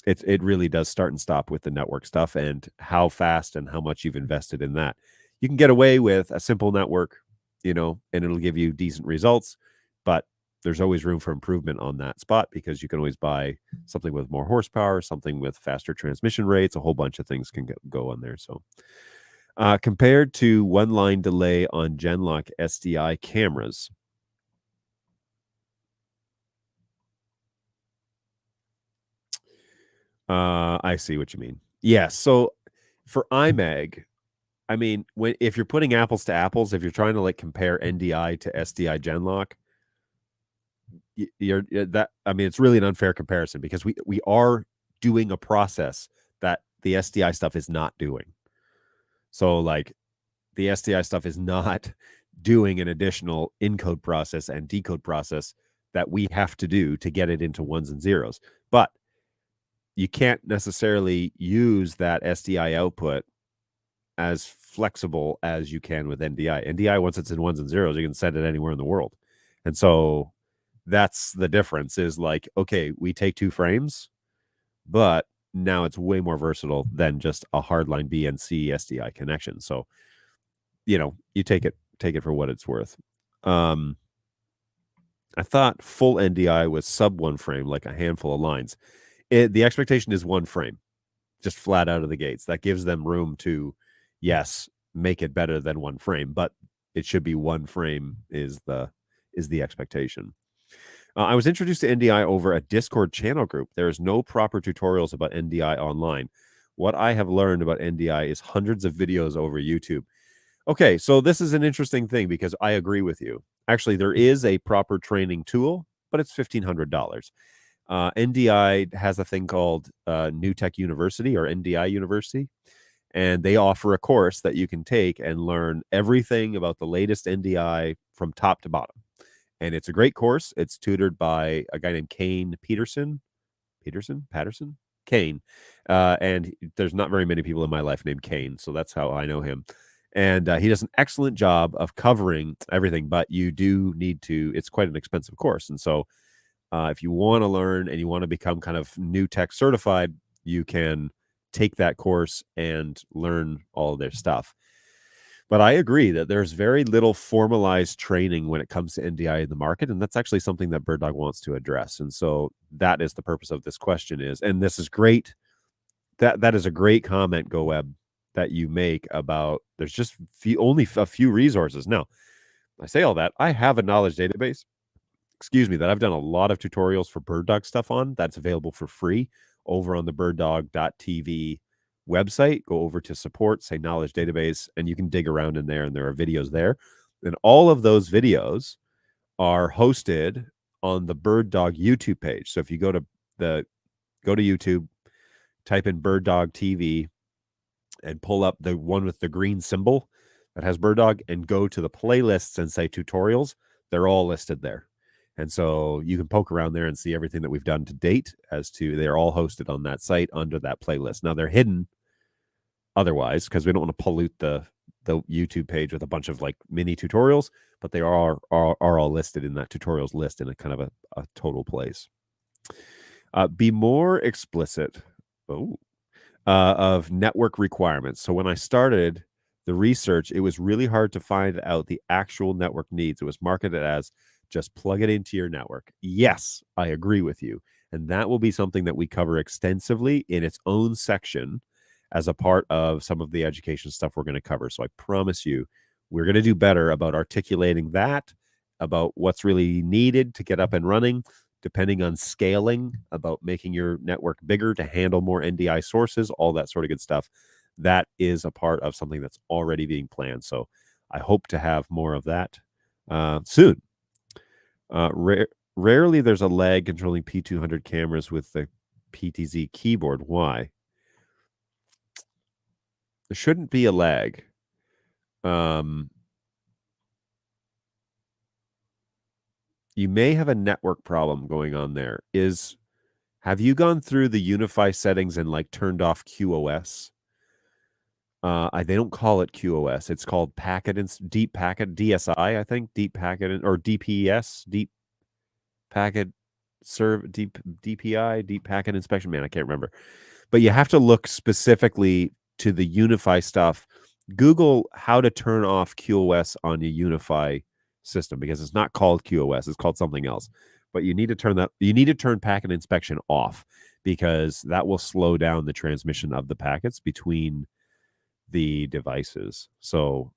It really does start and stop with the network stuff and how fast and how much you've invested in that. You can get away with a simple network, and it'll give you decent results, but there's always room for improvement on that spot, because you can always buy something with more horsepower, something with faster transmission rates, a whole bunch of things can go on there. So compared to one line delay on Genlock SDI cameras, I see what you mean. Yes. So for IMAG, I mean, if you're putting apples to apples, if you're trying to compare NDI to SDI Genlock, it's really an unfair comparison, because we are doing a process that the SDI stuff is not doing. So the SDI stuff is not doing an additional encode process and decode process that we have to do to get it into ones and zeros. But you can't necessarily use that SDI output as flexible as you can with NDI. NDI, once it's in ones and zeros, you can send it anywhere in the world. And so that's the difference, is okay, we take 2 frames, but now it's way more versatile than just a hardline BNC SDI connection. So, you take it for what it's worth. I thought full NDI was sub 1 frame, like a handful of lines. The expectation is 1 frame, just flat out of the gates. That gives them room to, yes, make it better than 1 frame, but it should be 1 frame is the expectation. I was introduced to NDI over a Discord channel group. There is no proper tutorials about NDI online. What I have learned about NDI is hundreds of videos over YouTube. Okay, so this is an interesting thing because I agree with you. Actually, there is a proper training tool, but it's $1,500. NDI has a thing called New Tech University or NDI University, and they offer a course that you can take and learn everything about the latest NDI from top to bottom. And it's a great course. It's tutored by a guy named Patterson, Kane. And there's not very many people in my life named Kane, so that's how I know him. And he does an excellent job of covering everything, but you do need to, it's quite an expensive course. And so if you want to learn and you want to become kind of new tech certified, you can take that course and learn all of their stuff. But I agree that there's very little formalized training when it comes to NDI in the market, and that's actually something that BirdDog wants to address. And so that is the purpose of this question is, and this is great. That is a great comment, GoWeb, that you make about there's just only a few resources. Now, I say all that. I have a knowledge database, excuse me, that I've done a lot of tutorials for BirdDog stuff on. That's available for free over on the birddog.tv website. Go over to support, say knowledge database, and you can dig around in there, and there are videos there. And all of those videos are hosted on the BirdDog YouTube page. So if you go to YouTube, type in BirdDog TV, and pull up the one with the green symbol that has BirdDog, and go to the playlists and say tutorials, they're all listed there. And so you can poke around there and see everything that we've done to date as to they're all hosted on that site under that playlist. Now they're hidden otherwise because we don't want to pollute the YouTube page with a bunch of like mini tutorials, but they are all listed in that tutorials list in a kind of a total place. Be more explicit of network requirements. So when I started the research, it was really hard to find out the actual network needs. It was marketed as just plug it into your network. Yes, I agree with you. And that will be something that we cover extensively in its own section as a part of some of the education stuff we're going to cover. So I promise you, we're going to do better about articulating that, about what's really needed to get up and running, depending on scaling, about making your network bigger to handle more NDI sources, all that sort of good stuff. That is a part of something that's already being planned. So I hope to have more of that soon. Rarely there's a lag controlling P200 cameras with the PTZ keyboard. Why? There shouldn't be a lag. You may have a network problem going on there. Have you gone through the Unify settings and like turned off QoS? They don't call it QoS. It's called Deep Packet DSI, I think. Deep Packet or DPS, Deep Packet DPI, Deep Packet Inspection. Man, I can't remember. But you have to look specifically to the Unify stuff. Google how to turn off QoS on your Unify system because it's not called QoS. It's called something else. But you need to turn packet inspection off because that will slow down the transmission of the packets between the devices. So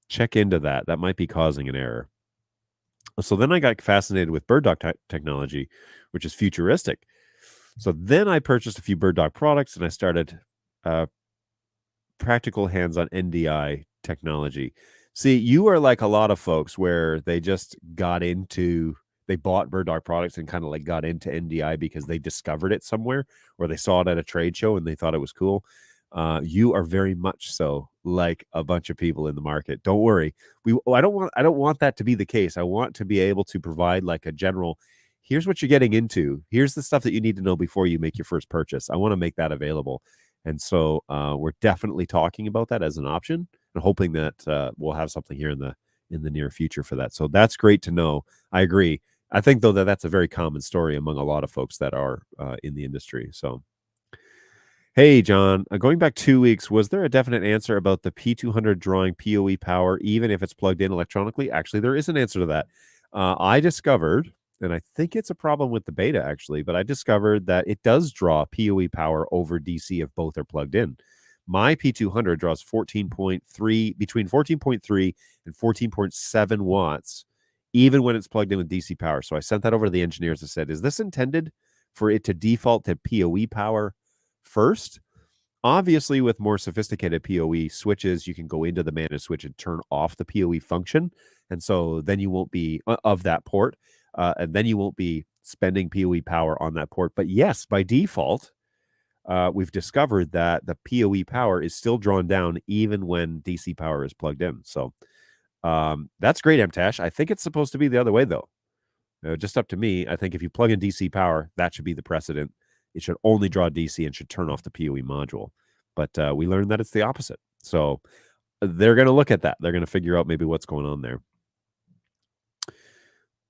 check into that. That might be causing an error. So then I got fascinated with BirdDog technology, which is futuristic. So then I purchased a few BirdDog products and I started practical hands-on NDI technology. See, you are like a lot of folks where they just they bought BirdDog products and kind of like got into NDI because they discovered it somewhere or they saw it at a trade show and they thought it was cool. You are very much so like a bunch of people in the market. Don't worry. I don't want that to be the case. I want to be able to provide like a general, here's what you're getting into. Here's the stuff that you need to know before you make your first purchase. I want to make that available. And so we're definitely talking about that as an option and hoping that we'll have something here in the near future for that. So that's great to know. I agree. I think though that's a very common story among a lot of folks that are in the industry. So hey, John, going back 2 weeks, was there a definite answer about the P200 drawing PoE power, even if it's plugged in electronically? Actually, there is an answer to that. I discovered, and I think it's a problem with the beta actually, but I discovered that it does draw PoE power over DC if both are plugged in. My P200 draws 14.3, between 14.3 and 14.7 watts, even when it's plugged in with DC power. So I sent that over to the engineers and said, is this intended for it to default to PoE power first? Obviously, with more sophisticated PoE switches, you can go into the manage switch and turn off the PoE function. And so then you won't be of that port, and then you won't be spending PoE power on that port. But yes, by default, we've discovered that the PoE power is still drawn down even when DC power is plugged in. So that's great, MTash. I think it's supposed to be the other way, though. Just up to me. I think if you plug in DC power, that should be the precedent. It should only draw DC and should turn off the PoE module. But we learned that it's the opposite. So they're going to look at that. They're going to figure out maybe what's going on there.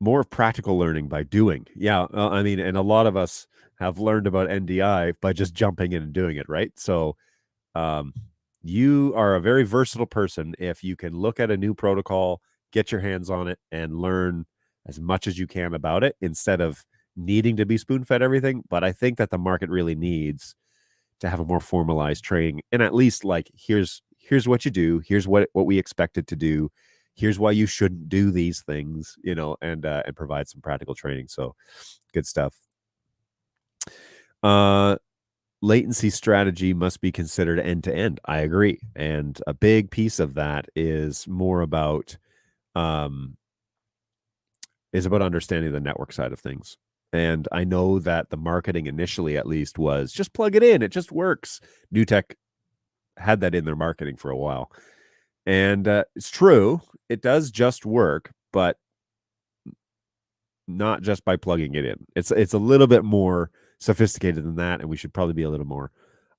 More of practical learning by doing. Yeah, I mean, and a lot of us have learned about NDI by just jumping in and doing it, right? So you are a very versatile person if you can look at a new protocol, get your hands on it, and learn as much as you can about it instead of needing to be spoon-fed everything. But I think that the market really needs to have a more formalized training, and at least like here's what you do, here's what we expect it to do, here's why you shouldn't do these things, and provide some practical training. So good stuff. Latency strategy must be considered end to end. I agree, and a big piece of that is more about understanding the network side of things. And I know that the marketing initially, at least, was just plug it in. It just works. NewTek had that in their marketing for a while. And it's true. It does just work, but not just by plugging it in. It's a little bit more sophisticated than that, and we should probably be a little more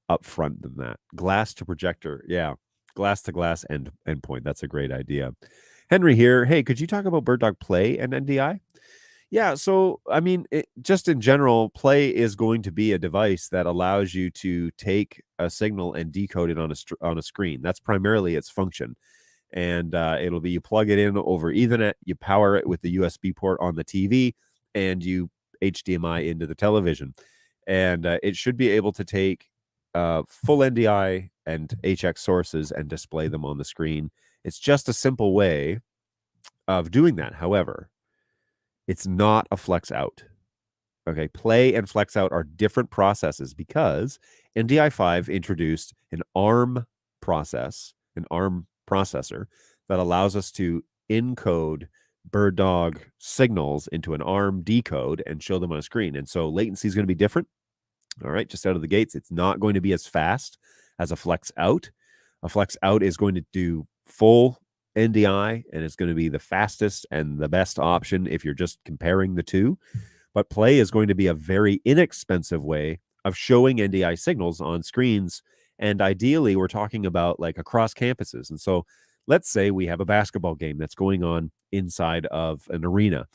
upfront than that. Glass to projector. Yeah. Glass to glass endpoint. That's a great idea. Henry here. Hey, could you talk about BirdDog Play and NDI? Yeah, so I mean, just in general, Play is going to be a device that allows you to take a signal and decode it on a screen. That's primarily its function, and it'll be you plug it in over Ethernet, you power it with the USB port on the TV, and you HDMI into the television, and it should be able to take full NDI and HX sources and display them on the screen. It's just a simple way of doing that. However, it's not a flex out. Okay, Play and flex out are different processes because NDI5 introduced an ARM processor that allows us to encode BirdDog signals into an ARM decode and show them on a screen. And so latency is going to be different. All right, just out of the gates, it's not going to be as fast as a flex out. A flex out is going to do full NDI, and it's going to be the fastest and the best option if you're just comparing the two. But Play is going to be a very inexpensive way of showing NDI signals on screens. And ideally, we're talking about like across campuses. And so let's say we have a basketball game that's going on inside of an arena,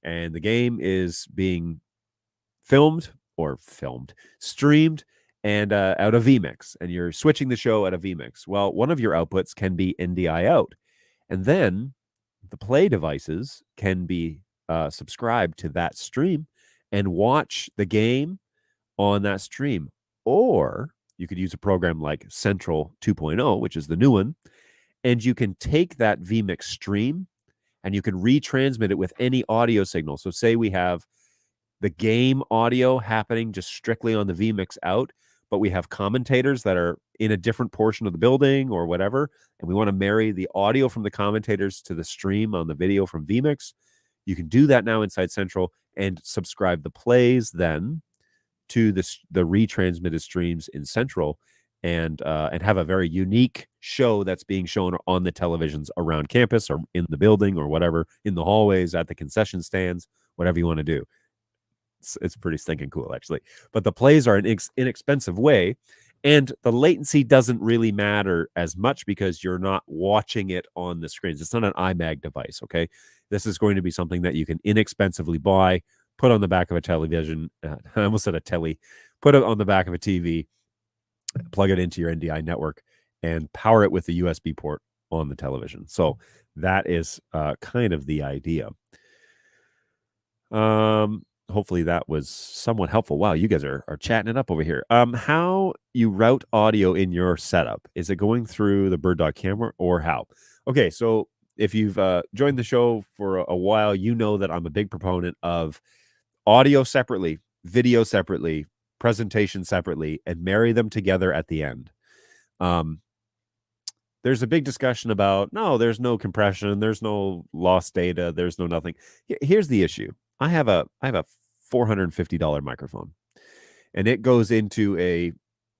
and the game is being streamed, and out of vMix, and you're switching the show out of vMix. Well, one of your outputs can be NDI out. And then the Play devices can be subscribed to that stream and watch the game on that stream. Or you could use a program like Central 2.0, which is the new one, and you can take that vMix stream and you can retransmit it with any audio signal. So say we have the game audio happening just strictly on the vMix out, but we have commentators that are in a different portion of the building or whatever, and we want to marry the audio from the commentators to the stream on the video from vMix. You can do that now inside Central and subscribe the plays then to the retransmitted streams in Central, and have a very unique show that's being shown on the televisions around campus or in the building or whatever, in the hallways, at the concession stands, whatever you want to do. It's pretty stinking cool, actually. But the plays are an inexpensive way, and the latency doesn't really matter as much because you're not watching it on the screens. It's not an iMag device, okay? This is going to be something that you can inexpensively buy, put on the back of a television. I almost said a telly. Put it on the back of a TV, plug it into your NDI network, and power it with the USB port on the television. So that is kind of the idea. Hopefully that was somewhat helpful. Wow, you guys are chatting it up over here. How you route audio in your setup? Is it going through the Bird Dog camera or how? Okay, so if you've joined the show for a while, you know that I'm a big proponent of audio separately, video separately, presentation separately, and marry them together at the end. There's a big discussion about no, there's no compression, there's no lost data, there's no nothing. Here's the issue. I have a $450 microphone, and it goes into a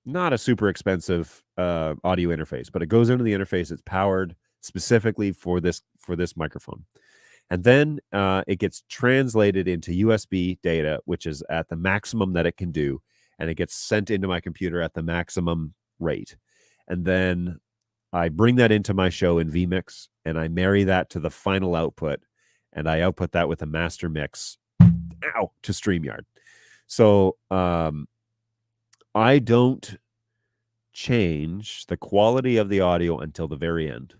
not a super expensive audio interface, but it goes into the interface. It's powered specifically for this microphone, and then it gets translated into USB data, which is at the maximum that it can do, and it gets sent into my computer at the maximum rate, and then I bring that into my show in vMix, and I marry that to the final output, and I output that with a master mix to StreamYard. So I don't change the quality of the audio until the very end,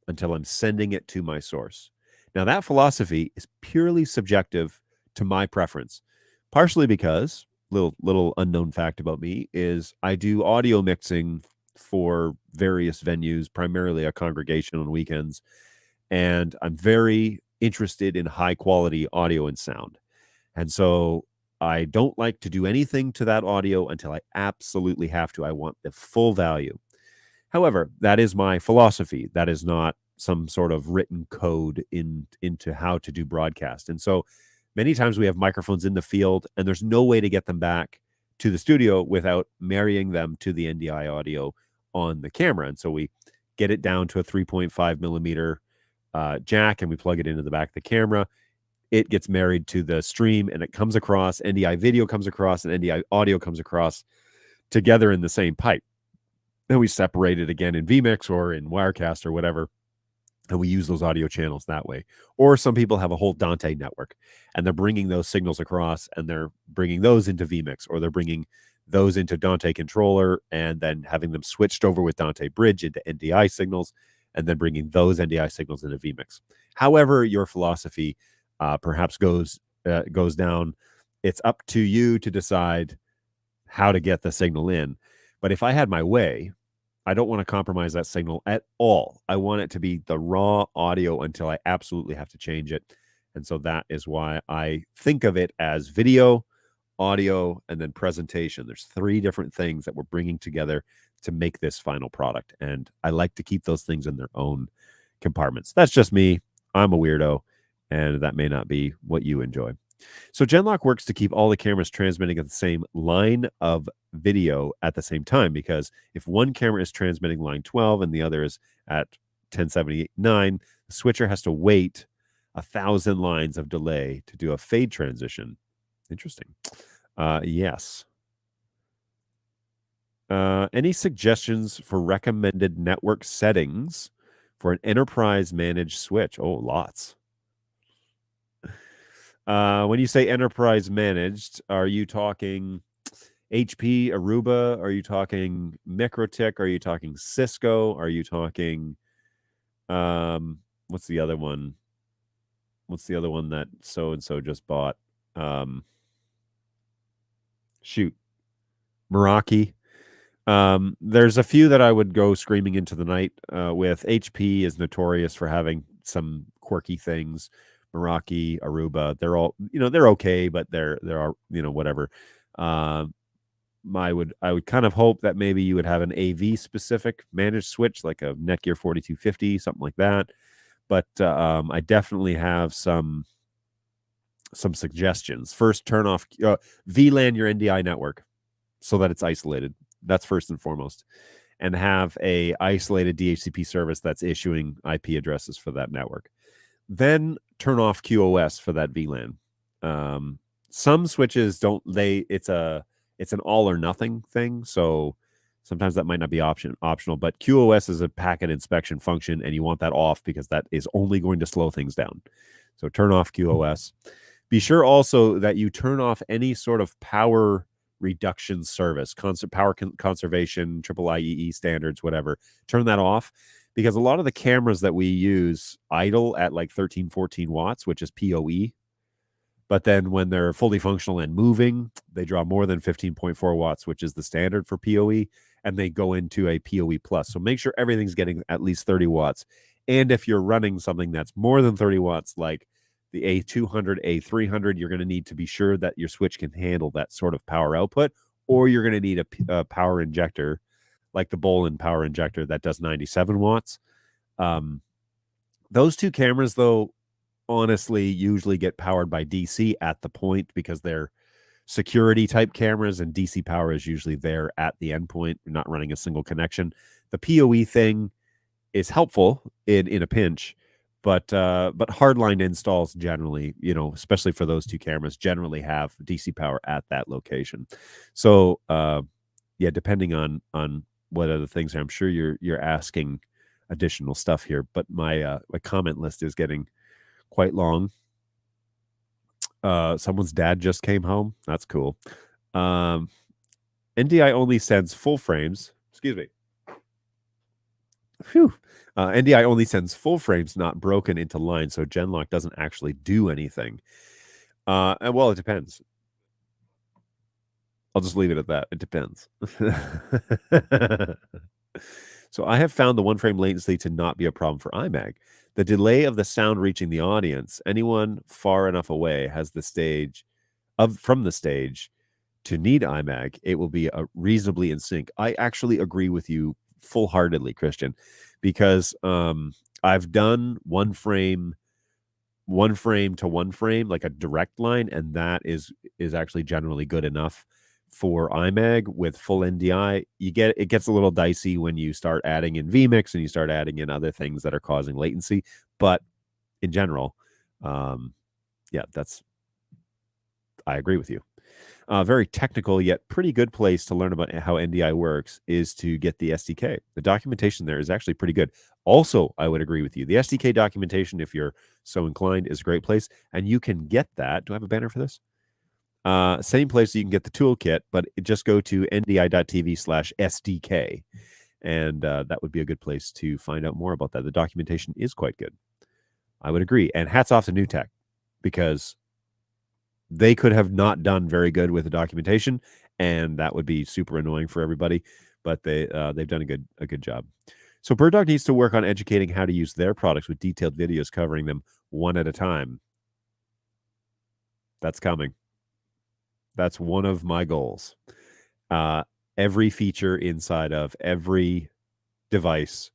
until I'm sending it to my source. Now, that philosophy is purely subjective to my preference, partially because, little unknown fact about me, is I do audio mixing for various venues, primarily a congregation on weekends, and I'm very interested in high quality audio and sound. And so I don't like to do anything to that audio until I absolutely have to. I want the full value. However, that is my philosophy. That is not some sort of written code into how to do broadcast. And so many times we have microphones in the field and there's no way to get them back to the studio without marrying them to the NDI audio on the camera. And so we get it down to a 3.5 millimeter jack and we plug it into the back of the camera. It gets married to the stream and it comes across, NDI video comes across, and NDI audio comes across together in the same pipe. Then we separate it again in vMix or in Wirecast or whatever, and we use those audio channels that way. Or some people have a whole Dante network, and they're bringing those signals across, and they're bringing those into vMix, or they're bringing those into Dante controller, and then having them switched over with Dante Bridge into NDI signals, and then bringing those NDI signals into vMix. However, your philosophy perhaps goes down, it's up to you to decide how to get the signal in. But if I had my way, I don't want to compromise that signal at all. I want it to be the raw audio until I absolutely have to change it. And so that is why I think of it as video, audio, and then presentation. There's 3 different things that we're bringing together to make this final product. And I like to keep those things in their own compartments. That's just me. I'm a weirdo, and that may not be what you enjoy. So Genlock works to keep all the cameras transmitting at the same line of video at the same time, because if one camera is transmitting line 12 and the other is at 1078.9, the switcher has to wait 1,000 lines of delay to do a fade transition. Interesting. Yes. Any suggestions for recommended network settings for an enterprise managed switch? Oh, lots. When you say enterprise managed, are you talking HP, Aruba? Are you talking Microtik? Are you talking Cisco? Are you talking what's the other one? What's the other one that so and so just bought? Shoot. Meraki. There's a few that I would go screaming into the night with. HP is notorious for having some quirky things. Meraki, Aruba, they're all, they're okay, but there are, whatever. I would kind of hope that maybe you would have an AV specific managed switch, like a Netgear 4250, something like that. But I definitely have some suggestions. First, turn off VLAN your NDI network so that it's isolated. That's first and foremost. And have a isolated DHCP service that's issuing IP addresses for that network. Then turn off QoS for that VLAN. Some switches don't. It's an all or nothing thing. So sometimes that might not be optional. But QoS is a packet inspection function, and you want that off because that is only going to slow things down. So turn off QoS. Be sure also that you turn off any sort of power reduction service, power conservation, IEEE standards, whatever. Turn that off. Because a lot of the cameras that we use idle at like 13, 14 watts, which is PoE. But then when they're fully functional and moving, they draw more than 15.4 watts, which is the standard for PoE, and they go into a PoE plus. So make sure everything's getting at least 30 watts. And if you're running something that's more than 30 watts, like the A200, A300, you're going to need to be sure that your switch can handle that sort of power output, or you're going to need a power injector, like the Bolin power injector that does 97 watts. Those two cameras, though, honestly, usually get powered by DC at the point because they're security type cameras, and DC power is usually there at the endpoint. You're not running a single connection. The PoE thing is helpful in a pinch, but hardline installs generally, especially for those two cameras, generally have DC power at that location. So yeah, depending on what other things, I'm sure you're asking additional stuff here, but my comment list is getting quite long. Someone's dad just came home. That's cool. NDI only sends full frames. Excuse me. Phew. NDI only sends full frames, not broken into lines, so Genlock doesn't actually do anything. And well, it depends. I'll just leave it at that. It depends. So I have found the one frame latency to not be a problem for iMag. The delay of the sound reaching the audience, anyone far enough away has the stage from the stage to need iMag, it will be reasonably in sync. I actually agree with you full-heartedly, Christian, because I've done one frame to one frame, like a direct line, and that is actually generally good enough for iMag. With full NDI, it gets a little dicey when you start adding in vMix and you start adding in other things that are causing latency. But in general, yeah, I agree with you. Very technical yet pretty good place to learn about how NDI works is to get the SDK. The documentation there is actually pretty good. Also, I would agree with you. The SDK documentation, if you're so inclined, is a great place, and you can get that. Do I have a banner for this? Same place you can get the toolkit, but just go to ndi.tv/SDK, and that would be a good place to find out more about that. The documentation is quite good. I would agree. And hats off to New Tech, because they could have not done very good with the documentation, and that would be super annoying for everybody. But they've done a good job. So Bird Dog needs to work on educating how to use their products with detailed videos covering them one at a time. That's coming. That's one of my goals. Every feature inside of every device.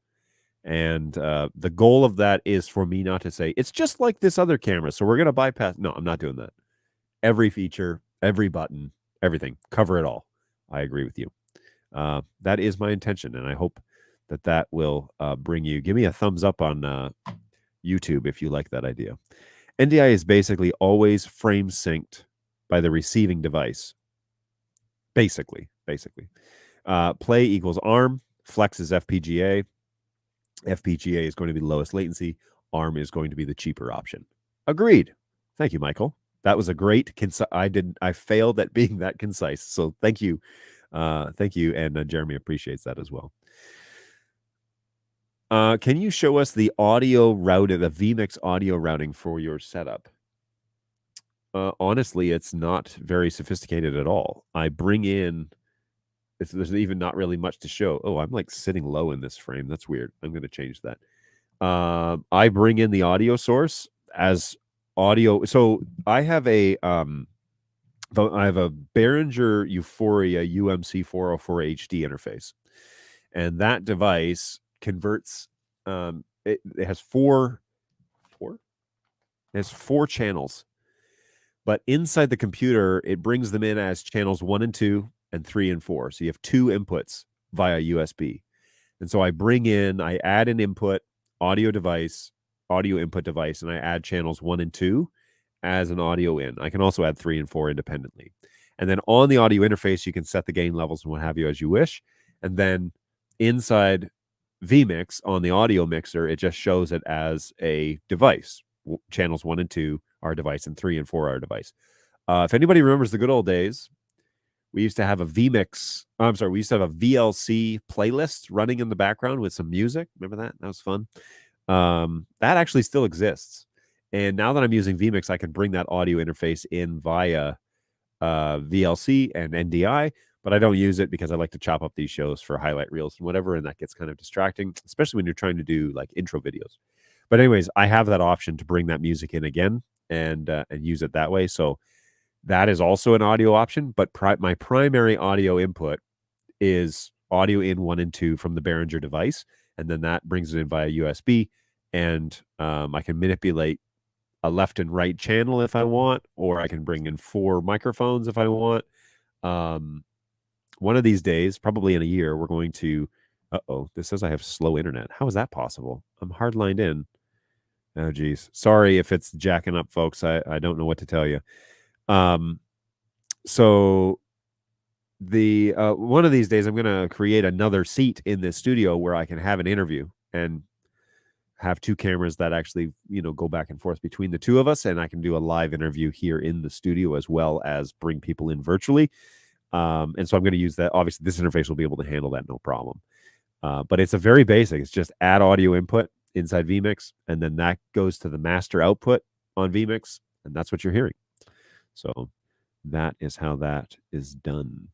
And the goal of that is for me not to say, it's just like this other camera, so we're going to bypass. No, I'm not doing that. Every feature, every button, everything. Cover it all. I agree with you. That is my intention, and I hope that will bring you. Give me a thumbs up on YouTube if you like that idea. NDI is basically always frame synced by the receiving device. Basically. Play equals ARM. Flex is FPGA. FPGA is going to be the lowest latency. ARM is going to be the cheaper option. Agreed. Thank you, Michael. That was a great I failed at being that concise. So thank you. Thank you. And Jeremy appreciates that as well. Can you show us the audio routing, the vMix audio routing for your setup? Honestly, it's not very sophisticated at all. I bring in, there's even not really much to show. Oh, I'm like sitting low in this frame. That's weird. I'm going to change that. I bring in the audio source as audio. So I have a Behringer Euphoria UMC 404 HD interface, and that device converts. It has four channels, but inside the computer, it brings them in as channels 1 and 2 and 3 and 4. So you have 2 inputs via USB. And so I add an input audio input device, and I add channels 1 and 2 as an audio in. I can also add 3 and 4 independently. And then on the audio interface, you can set the gain levels and what have you as you wish. And then inside vMix on the audio mixer, it just shows it as a device. Channels 1 and 2 are a device, and 3 and 4 are a device. If anybody remembers the good old days, we used to have a VLC playlist running in the background with some music. Remember that? That was fun. That actually still exists. And now that I'm using vMix, I can bring that audio interface in via VLC and NDI, but I don't use it because I like to chop up these shows for highlight reels and whatever, and that gets kind of distracting, especially when you're trying to do like intro videos. But anyways, I have that option to bring that music in again and use it that way. So that is also an audio option, but my primary audio input is audio in 1 and 2 from the Behringer device, and then that brings it in via USB, and I can manipulate a left and right channel if I want, or I can bring in 4 microphones if I want. One of these days, probably in a year, we're going to. This says I have slow internet. How is that possible? I'm hardlined in. Oh, geez. Sorry if it's jacking up, folks. I don't know what to tell you. So the one of these days, I'm going to create another seat in this studio where I can have an interview and have 2 cameras that actually, go back and forth between the 2 of us, and I can do a live interview here in the studio as well as bring people in virtually. And so I'm going to use that. Obviously, this interface will be able to handle that, no problem. But it's a very basic. It's just add audio input inside vMix, and then that goes to the master output on vMix, and that's what you're hearing. So that is how that is done.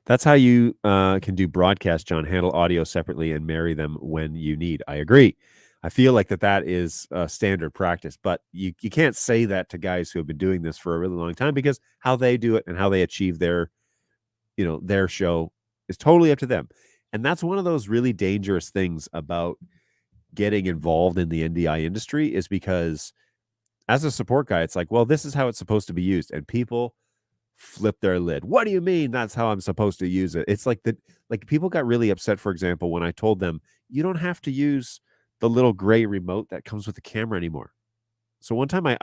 That's how you can do broadcast, John. Handle audio separately and marry them when you need. I agree. I feel like that is standard practice, but you can't say that to guys who have been doing this for a really long time, because how they do it and how they achieve their show is totally up to them. And that's one of those really dangerous things about getting involved in the NDI industry, is because as a support guy, it's like, well, this is how it's supposed to be used. And people flip their lid. What do you mean that's how I'm supposed to use it? It's like people got really upset, for example, when I told them you don't have to use the little gray remote that comes with the camera anymore. So one time I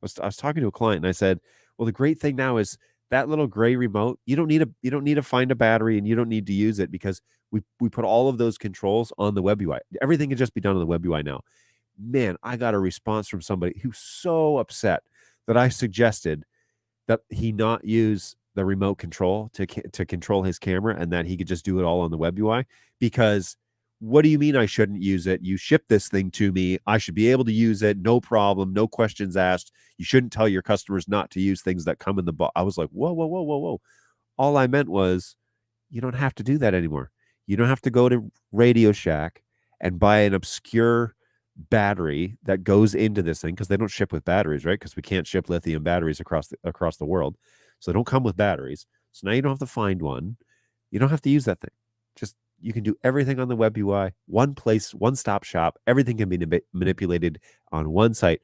was talking to a client and I said, well, the great thing now is that little gray remote, you don't need to find a battery, and you don't need to use it, because we put all of those controls on the web UI. Everything can just be done on the web UI now. Man, I got a response from somebody who's so upset that I suggested that he not use the remote control to control his camera, and that he could just do it all on the web UI. Because what do you mean I shouldn't use it? You ship this thing to me. I should be able to use it. No problem. No questions asked. You shouldn't tell your customers not to use things that come in the box. I was like, whoa, whoa, whoa, whoa, whoa. All I meant was, you don't have to do that anymore. You don't have to go to Radio Shack and buy an obscure battery that goes into this thing, because they don't ship with batteries, right? Because we can't ship lithium batteries across the world. So they don't come with batteries. So now you don't have to find one. You don't have to use that thing. Just, you can do everything on the web UI, one place, one-stop shop. Everything can be manipulated on one site.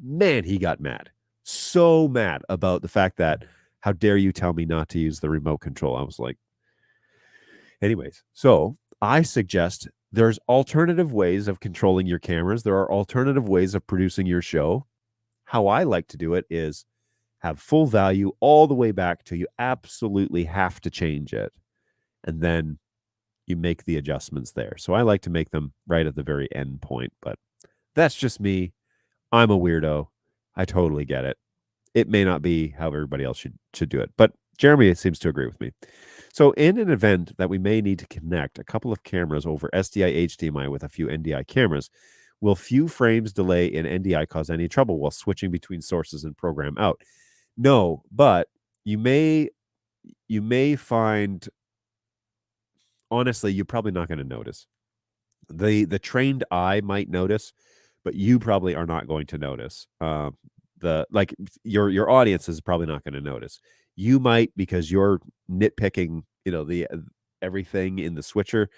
Man, he got mad. So mad about the fact that, how dare you tell me not to use the remote control? I was like, anyways, so I suggest there's alternative ways of controlling your cameras. There are alternative ways of producing your show. How I like to do it is have full value all the way back till you absolutely have to change it, and then you make the adjustments there. So I like to make them right at the very end point, but that's just me. I'm a weirdo. I totally get it. It may not be how everybody else should do it, but Jeremy seems to agree with me. So in an event that we may need to connect a couple of cameras over SDI HDMI with a few NDI cameras, will few frames delay in NDI cause any trouble while switching between sources and program out? No, but you may find, honestly, you're probably not going to notice. The trained eye might notice, but you probably are not going to notice. Your audience is probably not going to notice. You might, because you're nitpicking, the everything in the switcher.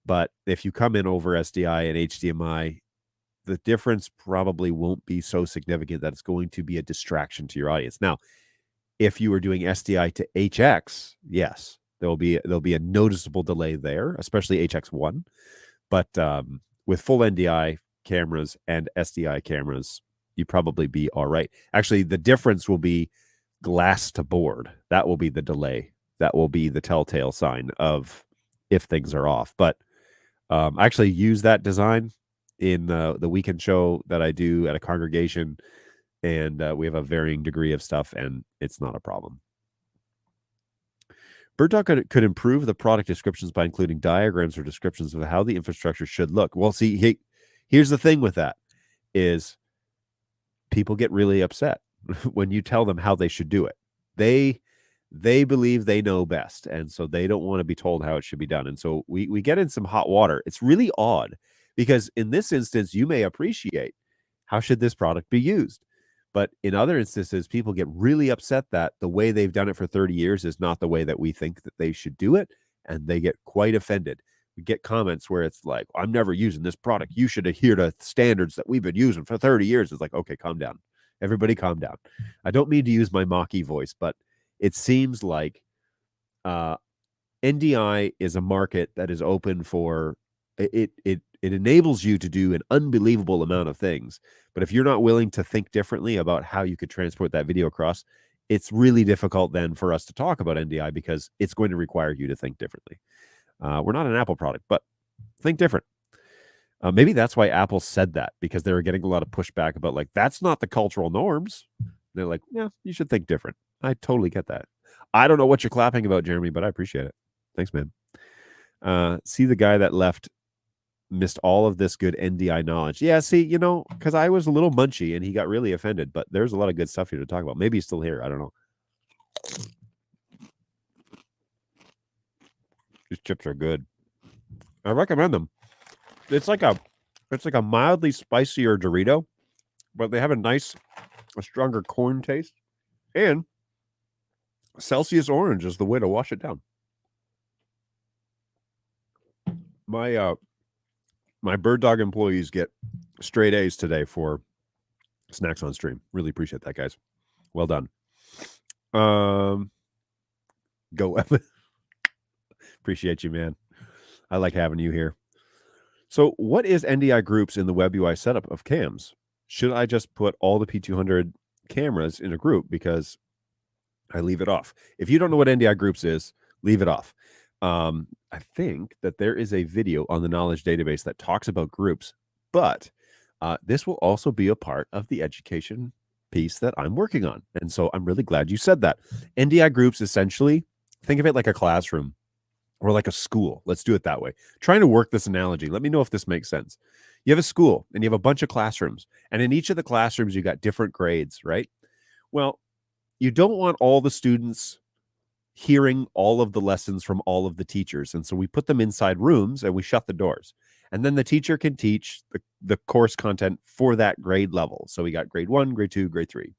But if you come in over SDI and HDMI, the difference probably won't be so significant that it's going to be a distraction to your audience. Now, if you were doing SDI to HX, yes, there'll be a noticeable delay there, especially HX1. But with full NDI cameras and SDI cameras, you probably be all right. Actually, the difference will be glass to board. That will be the delay. That will be the telltale sign of if things are off. But I actually use that design in the weekend show that I do at a congregation, and we have a varying degree of stuff, and it's not a problem. BirdTalk could improve the product descriptions by including diagrams or descriptions of how the infrastructure should look. Well, see, here's the thing with that is people get really upset when you tell them how they should do it. They believe they know best, and so they don't want to be told how it should be done. And so we get in some hot water. It's really odd because in this instance, you may appreciate how should this product be used. But in other instances, people get really upset that the way they've done it for 30 years is not the way that we think that they should do it, and they get quite offended. We get comments where it's like, I'm never using this product. You should adhere to standards that we've been using for 30 years. It's like, okay, calm down. Everybody calm down. I don't mean to use my mocky voice, but it seems like NDI is a market that is open for it enables you to do an unbelievable amount of things. But if you're not willing to think differently about how you could transport that video across, it's really difficult then for us to talk about NDI because it's going to require you to think differently. We're not an Apple product, but think different. Maybe that's why Apple said that, because they were getting a lot of pushback about like, that's not the cultural norms. They're like, yeah, you should think different. I totally get that. I don't know what you're clapping about, Jeremy, but I appreciate it. Thanks, man. See the guy that left missed all of this good NDI knowledge. Yeah, see, because I was a little munchy and he got really offended, but there's a lot of good stuff here to talk about. Maybe he's still here. I don't know. These chips are good. I recommend them. It's like a mildly spicier Dorito, but they have a stronger corn taste. And Celsius orange is the way to wash it down. My Bird Dog employees get straight A's today for snacks on stream. Really appreciate that, guys. Well done. Go Evan. Appreciate you, man. I like having you here. So what is NDI groups in the web UI setup of cams? Should I just put all the P200 cameras in a group because I leave it off? If you don't know what NDI groups is, leave it off. I think that there is a video on the knowledge database that talks about groups, but this will also be a part of the education piece that I'm working on. And so I'm really glad you said that. NDI groups, essentially, think of it like a classroom or like a school. Let's do it that way. Trying to work this analogy. Let me know if this makes sense. You have a school and you have a bunch of classrooms, and in each of the classrooms, you got different grades, right? Well, you don't want all the students hearing all of the lessons from all of the teachers. And so we put them inside rooms and we shut the doors. And then the teacher can teach the course content for that grade level. So we got grade 1, grade 2, grade 3.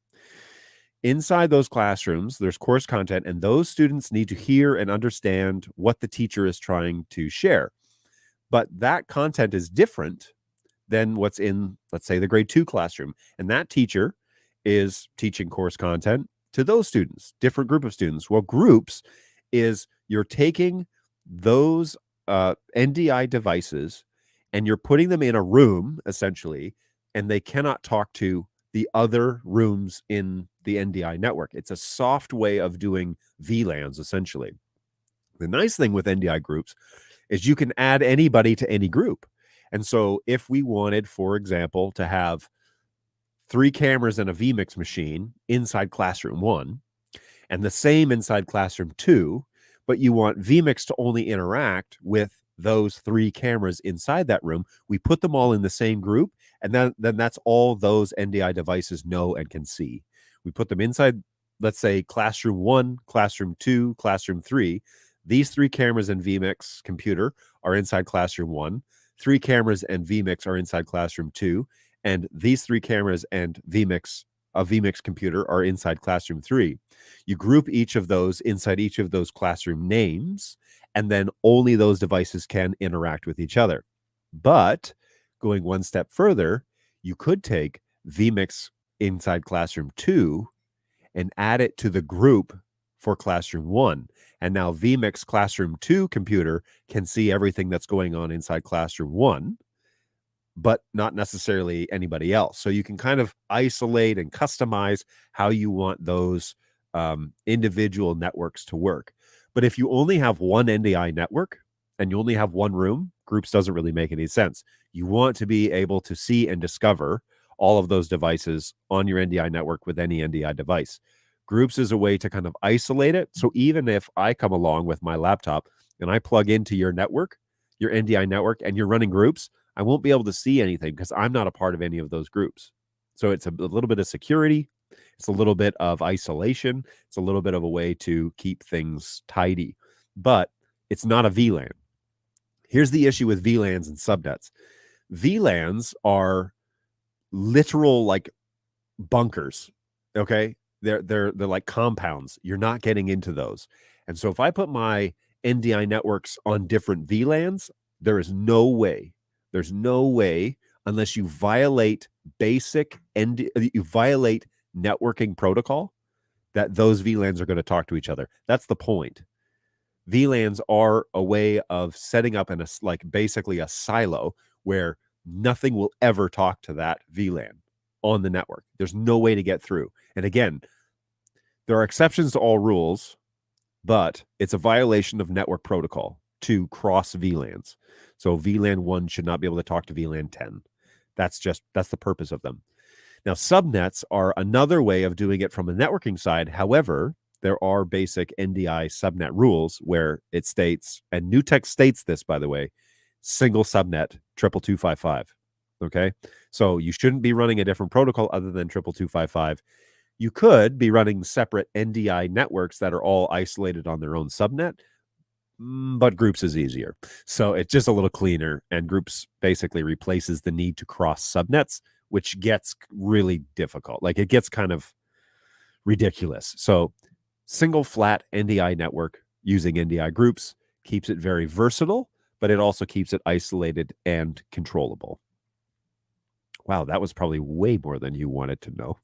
Inside those classrooms, there's course content, and those students need to hear and understand what the teacher is trying to share. But that content is different than what's in, let's say, the grade 2 classroom. And that teacher is teaching course content to those students, different group of students. Well, groups is you're taking those NDI devices and you're putting them in a room, essentially, and they cannot talk to the other rooms in the NDI network. It's a soft way of doing VLANs, essentially. The nice thing with NDI groups is you can add anybody to any group. And so if we wanted, for example, to have 3 cameras and a vMix machine inside classroom 1 and the same inside classroom 2, but you want vMix to only interact with those 3 cameras inside that room, we put them all in the same group, and then that's all those NDI devices know and can see. We put them inside, let's say, classroom 1, classroom 2, classroom 3. These 3 cameras and vMix computer are inside classroom 1. 3 cameras and vMix are inside classroom 2. And these 3 cameras and a vMix computer are inside classroom 3. You group each of those inside each of those classroom names, and then only those devices can interact with each other. But going one step further, you could take vMix inside classroom 2 and add it to the group for classroom 1. And now vMix classroom 2 computer can see everything that's going on inside classroom 1, but not necessarily anybody else. So you can kind of isolate and customize how you want those individual networks to work. But if you only have one NDI network and you only have one room, groups doesn't really make any sense. You want to be able to see and discover all of those devices on your NDI network with any NDI device. Groups is a way to kind of isolate it. So even if I come along with my laptop and I plug into your network, your NDI network, and you're running groups, I won't be able to see anything because I'm not a part of any of those groups. So it's a little bit of security. It's a little bit of isolation. It's a little bit of a way to keep things tidy, but it's not a VLAN. Here's the issue with VLANs and subnets. VLANs are literal like bunkers. Okay. They're like compounds. You're not getting into those. And so if I put my NDI networks on different VLANs, there's no way unless you violate you violate networking protocol that those VLANs are going to talk to each other. That's the point. VLANs are a way of setting up like basically a silo where nothing will ever talk to that VLAN on the network. There's no way to get through. And again, there are exceptions to all rules, but it's a violation of network protocol to cross VLANs. So VLAN 1 should not be able to talk to VLAN 10. That's the purpose of them. Now, subnets are another way of doing it from a networking side. However, there are basic NDI subnet rules where it states, and NewTek states this, by the way, single subnet 22255. Okay. So you shouldn't be running a different protocol other than 22255. You could be running separate NDI networks that are all isolated on their own subnet, but groups is easier. So it's just a little cleaner, and groups basically replaces the need to cross subnets, which gets really difficult. Like it gets kind of ridiculous. So single flat NDI network using NDI groups keeps it very versatile, but it also keeps it isolated and controllable. Wow, that was probably way more than you wanted to know.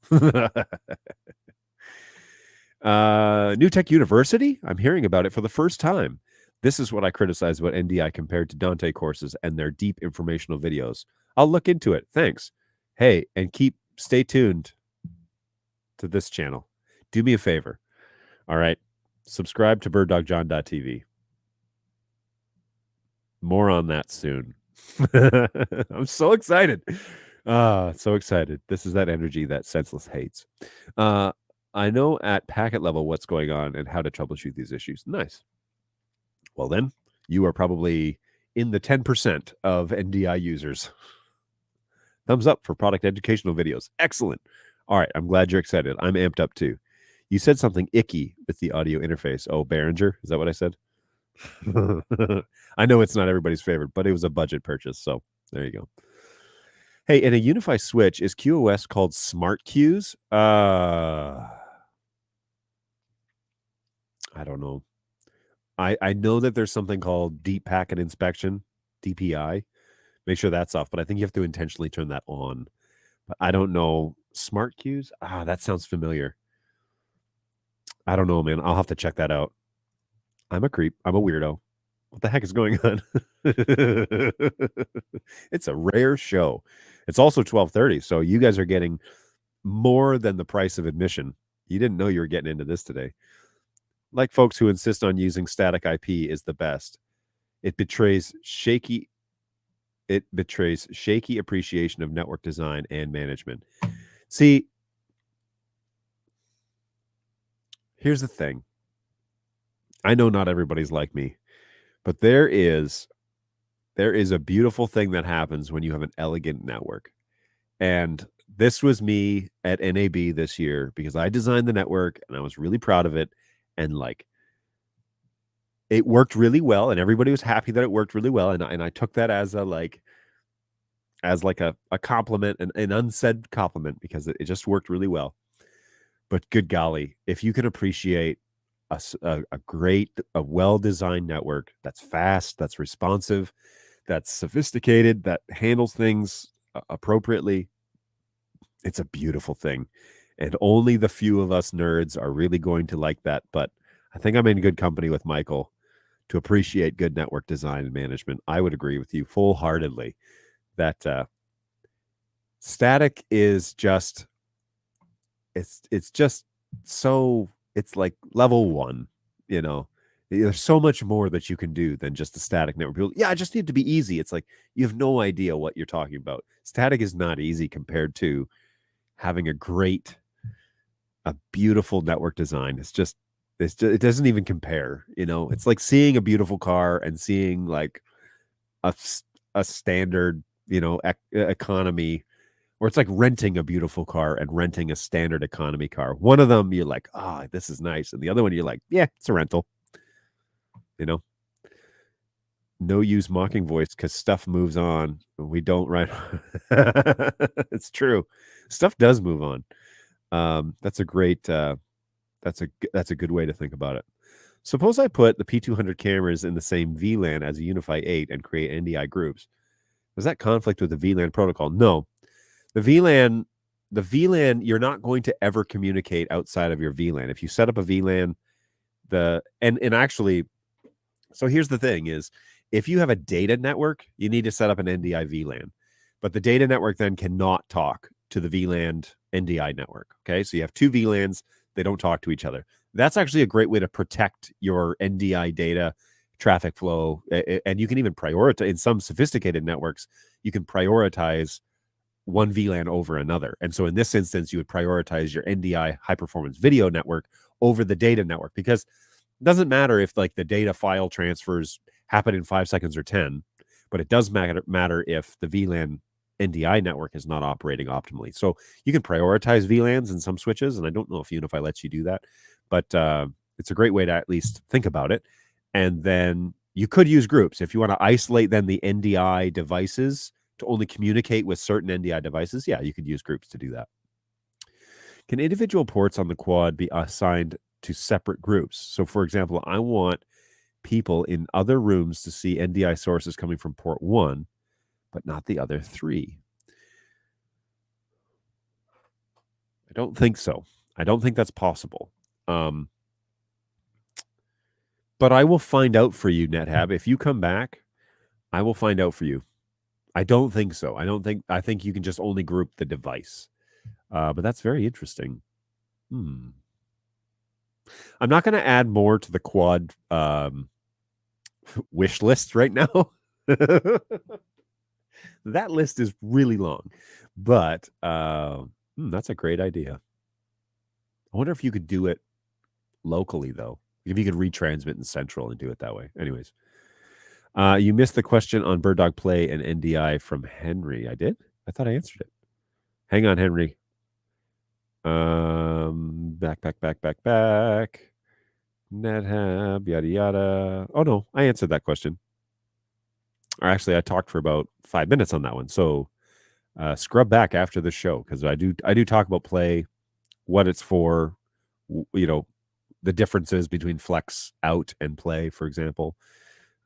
NewTek University, I'm hearing about it for the first time. This is what I criticize about NDI compared to Dante courses and their deep informational videos. I'll look into it. Thanks. Hey, and stay tuned to this channel. Do me a favor. All right. Subscribe to birddogjohn.tv. More on that soon. I'm so excited. So excited. This is that energy that Senseless hates. I know at packet level what's going on and how to troubleshoot these issues. Nice. Well, then, you are probably in the 10% of NDI users. Thumbs up for product educational videos. Excellent. All right. I'm glad you're excited. I'm amped up too. You said something icky with the audio interface. Oh, Behringer? Is that what I said? I know it's not everybody's favorite, but it was a budget purchase. So there you go. Hey, in a UniFi switch, is QoS called Smart Queues? I don't know. I know that there's something called Deep Packet Inspection, DPI. Make sure that's off, but I think you have to intentionally turn that on. But I don't know. Smart Queues? That sounds familiar. I don't know, man. I'll have to check that out. I'm a creep. I'm a weirdo. What the heck is going on? It's a rare show. It's also 12:30, so you guys are getting more than the price of admission. You didn't know you were getting into this today. Like folks who insist on using static IP is the best. It betrays shaky appreciation of network design and management. See, here's the thing. I know not everybody's like me, but there is a beautiful thing that happens when you have an elegant network. And this was me at NAB this year because I designed the network and I was really proud of it. And like, it worked really well and everybody was happy that it worked really well. And I took that as a compliment, an unsaid compliment, because it just worked really well. But good golly, if you can appreciate a well-designed network that's fast, that's responsive, that's sophisticated, that handles things appropriately, it's a beautiful thing. And only the few of us nerds are really going to like that. But I think I'm in good company with Michael to appreciate good network design and management. I would agree with you full-heartedly that static is just, it's just so, it's like level one, you know. There's so much more that you can do than just a static network. People, yeah, I just need to be easy. It's like, you have no idea what you're talking about. Static is not easy compared to having a beautiful network design. It doesn't even compare, you know. It's like seeing a beautiful car and seeing like a standard, you know, economy Or it's like renting a beautiful car and renting a standard economy car. One of them you're like, oh, this is nice. And the other one you're like, yeah, it's a rental. You know, no use mocking voice because stuff moves on. We don't write. It's true. Stuff does move on. That's a great, that's a good way to think about it. Suppose I put the P200 cameras in the same VLAN as a Unify 8 and create NDI groups. Does that conflict with the VLAN protocol? No. The VLAN, you're not going to ever communicate outside of your VLAN. If you set up a VLAN, and actually, so here's the thing is, if you have a data network, you need to set up an NDI VLAN. But the data network then cannot talk to the VLAN NDI network. Okay, so you have two VLANs, they don't talk to each other. That's actually a great way to protect your NDI data traffic flow. And you can even prioritize, in some sophisticated networks, you can prioritize one VLAN over another. And so in this instance, you would prioritize your NDI high performance video network over the data network, because it doesn't matter if like the data file transfers happen in 5 seconds or 10, but it does matter if the VLAN NDI network is not operating optimally. So you can prioritize VLANs in some switches, and I don't know if Unify lets you do that, but it's a great way to at least think about it. And then you could use groups if you want to isolate then the NDI devices to only communicate with certain NDI devices. Yeah, you could use groups to do that. Can individual ports on the quad be assigned to separate groups? So for example, I want people in other rooms to see NDI sources coming from port 1, but not the other 3. I don't think so. I don't think that's possible. But I will find out for you, NetHab. If you come back, I will find out for you. I don't think so. I think you can just only group the device. But that's very interesting. I'm not going to add more to the quad wish list right now. That list is really long, but that's a great idea. I wonder if you could do it locally, though. If you could retransmit in Central and do it that way. Anyways, you missed the question on Bird Dog Play and NDI from Henry. I did? I thought I answered it. Hang on, Henry. Back. NetHab, yada, yada. Oh, no, I answered that question. Or actually, I talked for about 5 minutes on that one. So scrub back after the show, because I do talk about Play, what it's for, you know, the differences between Flex out and Play, for example.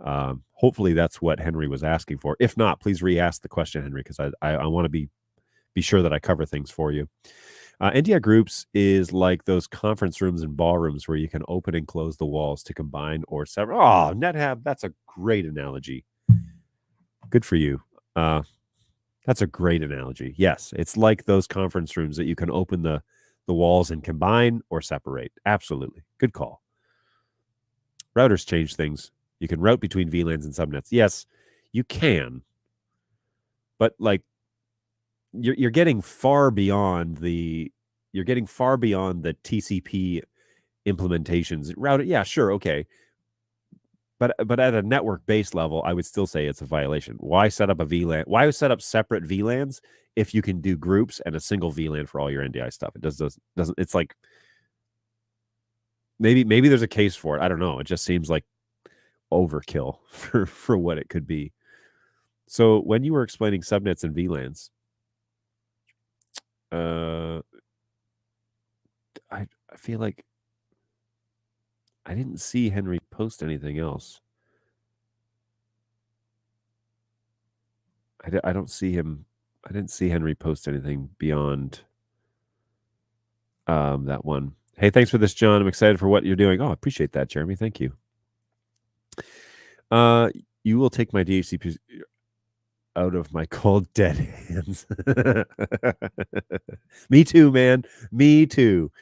Hopefully that's what Henry was asking for. If not, please re-ask the question, Henry, because I want to be sure that I cover things for you. NDI groups is like those conference rooms and ballrooms where you can open and close the walls to combine or sever. Oh, NetHab, that's a great analogy. Good for you. That's a great analogy. Yes, it's like those conference rooms that you can open the walls and combine or separate. Absolutely. Good call. Routers change things. You can route between VLANs and subnets. Yes, you can. But like you're getting far beyond the TCP implementations. Router, yeah, sure, okay. But at a network base level, I would still say it's a violation. Why set up a VLAN? Why set up separate VLANs if you can do groups and a single VLAN for all your NDI stuff? It doesn't. It's like maybe there's a case for it. I don't know. It just seems like overkill for what it could be. So when you were explaining subnets and VLANs, I feel like I didn't see Henry post anything else. I don't see him. I didn't see Henry post anything beyond that one. Hey, thanks for this, John. I'm excited for what you're doing. Oh, I appreciate that, Jeremy. Thank you. You will take my DHCP out of my cold, dead hands. Me too, man. Me too.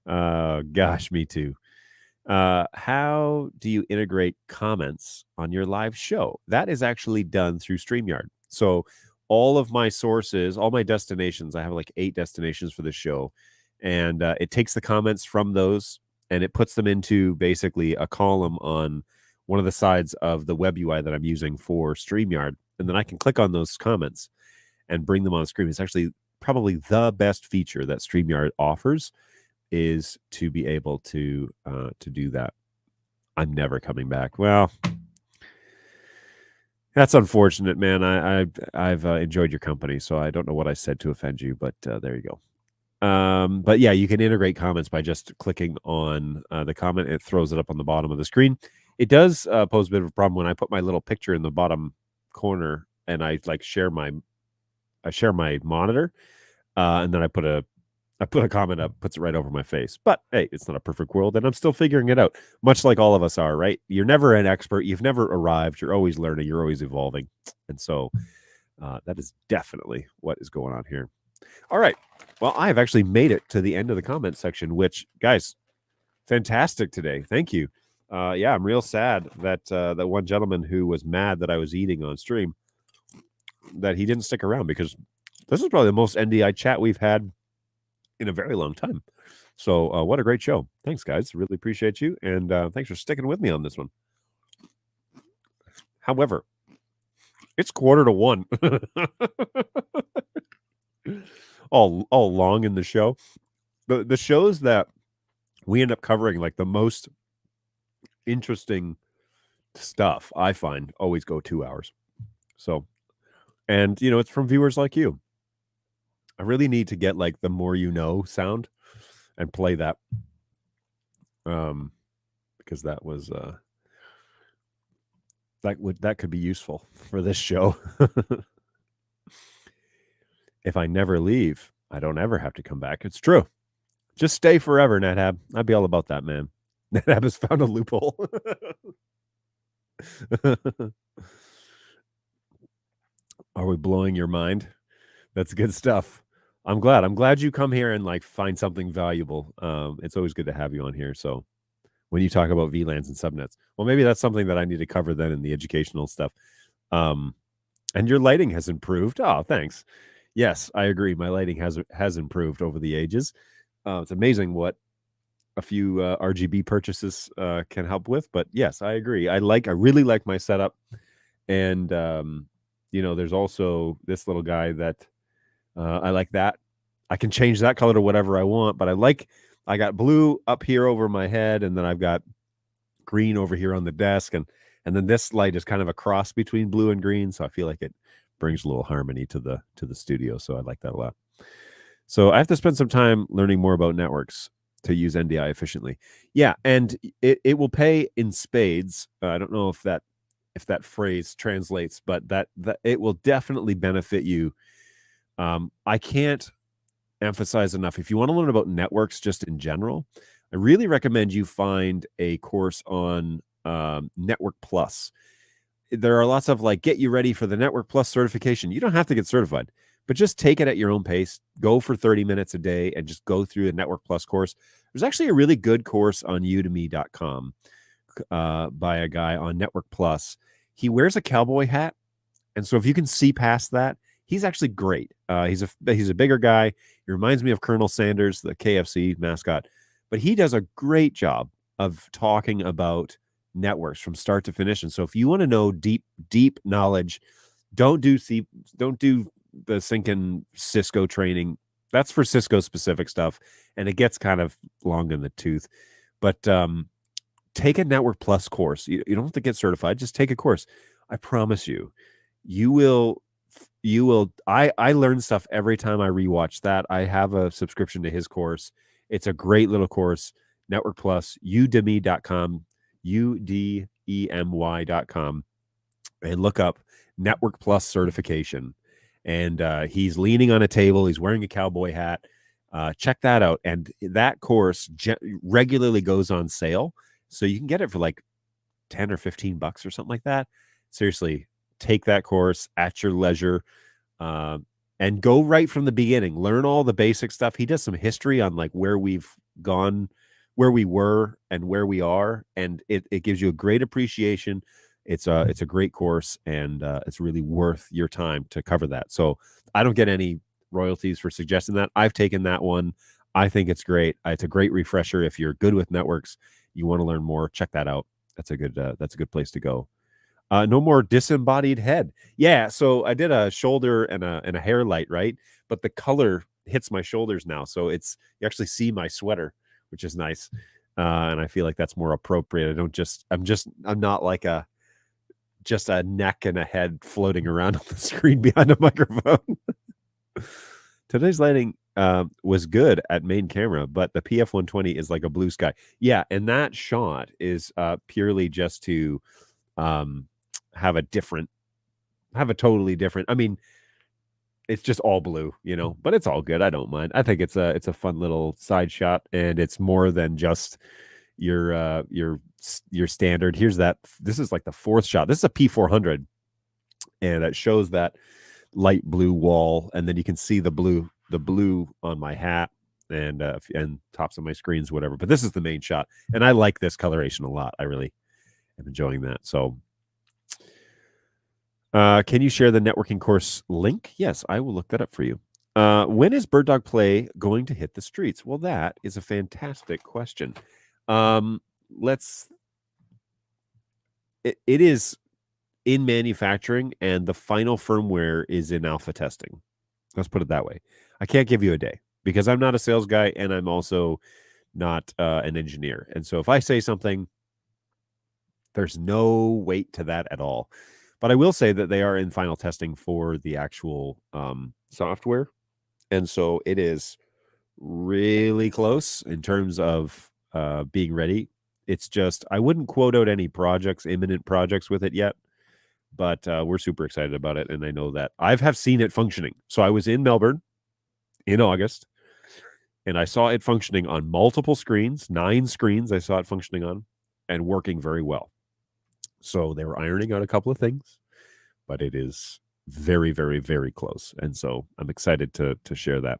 Gosh, me too. How do you integrate comments on your live show? That is actually done through StreamYard. So all of my sources, all my destinations, I have like 8 destinations for the show, and it takes the comments from those and it puts them into basically a column on one of the sides of the web UI that I'm using for StreamYard. And then I can click on those comments and bring them on screen. It's actually probably the best feature that StreamYard offers is to be able to do that. I'm never coming back. Well, that's unfortunate, man. I've enjoyed your company, so I don't know what I said to offend you, but there you go. But yeah, you can integrate comments by just clicking on the comment. It throws it up on the bottom of the screen. It does pose a bit of a problem when I put my little picture in the bottom corner and I like share my monitor, and then I put a comment up, puts it right over my face. But hey, it's not a perfect world, and I'm still figuring it out, much like all of us are, right? You're never an expert. You've never arrived. You're always learning. You're always evolving. And so that is definitely what is going on here. All right. Well, I have actually made it to the end of the comment section, which, guys, fantastic today. Thank you. Yeah, I'm real sad that that one gentleman who was mad that I was eating on stream, that he didn't stick around, because this is probably the most NDI chat we've had in a very long time. So what a great show. Thanks, guys. Really appreciate you. And thanks for sticking with me on this one. However, it's 1:45. all long in the show. The shows that we end up covering, like the most interesting stuff, I find always go 2 hours. So, and it's from viewers like you. I really need to get like the more you know sound and play that, because that was that could be useful for this show. If I never leave, I don't ever have to come back. It's true. Just stay forever, NetHab. I'd be all about that, man. NetHab has found a loophole. Are we blowing your mind? That's good stuff. I'm glad you come here and like find something valuable. It's always good to have you on here. So when you talk about VLANs and subnets, well, maybe that's something that I need to cover then in the educational stuff. And your lighting has improved. Oh, thanks. Yes, I agree. My lighting has improved over the ages. It's amazing what a few RGB purchases can help with. But yes, I agree. I really like my setup. And there's also this little guy that I like that. I can change that color to whatever I want, but I got blue up here over my head, and then I've got green over here on the desk, and then this light is kind of a cross between blue and green, so I feel like it brings a little harmony to the studio. So I like that a lot. So I have to spend some time learning more about networks to use NDI efficiently. Yeah, and it will pay in spades. I don't know if that phrase translates, but that it will definitely benefit you. I can't emphasize enough, if you want to learn about networks just in general, I really recommend you find a course on Network Plus. There are lots of like, get you ready for the Network Plus certification. You don't have to get certified, but just take it at your own pace. Go for 30 minutes a day and just go through the Network Plus course. There's actually a really good course on udemy.com by a guy on Network Plus. He wears a cowboy hat, and so if you can see past that, he's actually great. He's a bigger guy. He reminds me of Colonel Sanders, the KFC mascot, but he does a great job of talking about networks from start to finish. And so if you want to know deep knowledge, don't do the sinking Cisco training. That's for Cisco specific stuff, and it gets kind of long in the tooth. But take a Network Plus course. You don't have to get certified. Just take a course. I promise you will. I learn stuff every time I rewatch that. I have a subscription to his course. It's a great little course. Network Plus, udemy.com, udemy.com, and look up Network Plus certification. And he's leaning on a table. He's wearing a cowboy hat. Check that out. And that course regularly goes on sale, so you can get it for like $10 or $15 or something like that. Seriously, take that course at your leisure, and go right from the beginning. Learn all the basic stuff. He does some history on like where we've gone, where we were, and where we are, and it gives you a great appreciation. It's a great course, and it's really worth your time to cover that. So I don't get any royalties for suggesting that. I've taken that one. I think it's great. It's a great refresher. If you're good with networks, you want to learn more, check that out. That's a good place to go. No more disembodied head. Yeah, so I did a shoulder and a hair light, right? But the color hits my shoulders now, so it's you actually see my sweater, which is nice. And I feel like that's more appropriate. I'm not like just a neck and a head floating around on the screen behind a microphone. Today's lighting was good at main camera, but the PF120 is like a blue sky. Yeah, and that shot is purely just to have a totally different. I mean, it's just all blue, but it's all good. I don't mind. I think it's a fun little side shot, and it's more than just your standard. This is like the fourth shot. This is a P400, and it shows that light blue wall, and then you can see the blue on my hat and tops of my screens, whatever. But this is the main shot, and I like this coloration a lot. I really am enjoying that. So can you share the networking course link? Yes, I will look that up for you. When is Bird Dog Play going to hit the streets? Well, that is a fantastic question. It is in manufacturing, and the final firmware is in alpha testing. Let's put it that way. I can't give you a day because I'm not a sales guy, and I'm also not an engineer. And so if I say something, there's no weight to that at all. But I will say that they are in final testing for the actual software. And so it is really close in terms of being ready. It's just, I wouldn't quote out any imminent projects with it yet, but we're super excited about it. And I know that I have seen it functioning. So I was in Melbourne in August, and I saw it functioning on multiple screens, 9 screens I saw it functioning on, and working very well. So they were ironing out a couple of things, but it is very, very, very close. And so I'm excited to share that.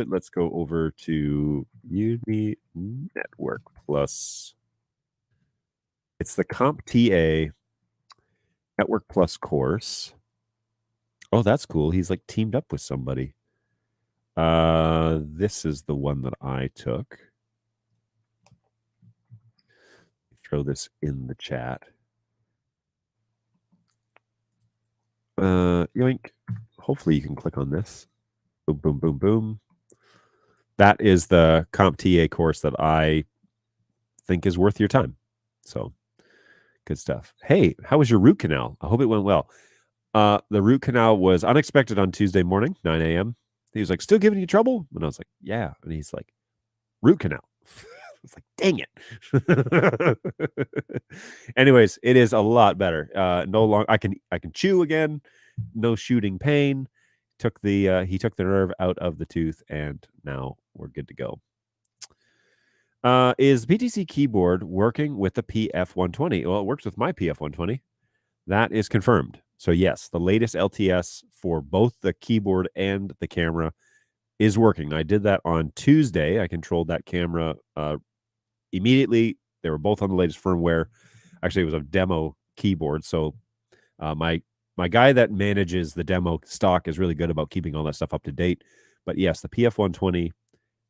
Let's go over to Udemy Network Plus. It's the CompTIA Network Plus course. Oh, that's cool. He's like teamed up with somebody. This is the one that I took. Throw this in the chat. Yoink. Hopefully you can click on this. Boom, boom, boom, boom. That is the CompTIA course that I think is worth your time. So good stuff. Hey, how was your root canal? I hope it went well. The root canal was unexpected on Tuesday morning, 9 a.m. He was like, still giving you trouble? And I was like, yeah. And he's like, root canal. It's like, dang it. Anyways, it is a lot better. No longer I can chew again. No shooting pain. He took the nerve out of the tooth, and now we're good to go. Is PTC keyboard working with the PF120? Well, it works with my PF120. That is confirmed. So yes, the latest LTS for both the keyboard and the camera is working. I did that on Tuesday. I controlled that camera immediately. They were both on the latest firmware. Actually, it was a demo keyboard. So my guy that manages the demo stock is really good about keeping all that stuff up to date. But yes, the PF120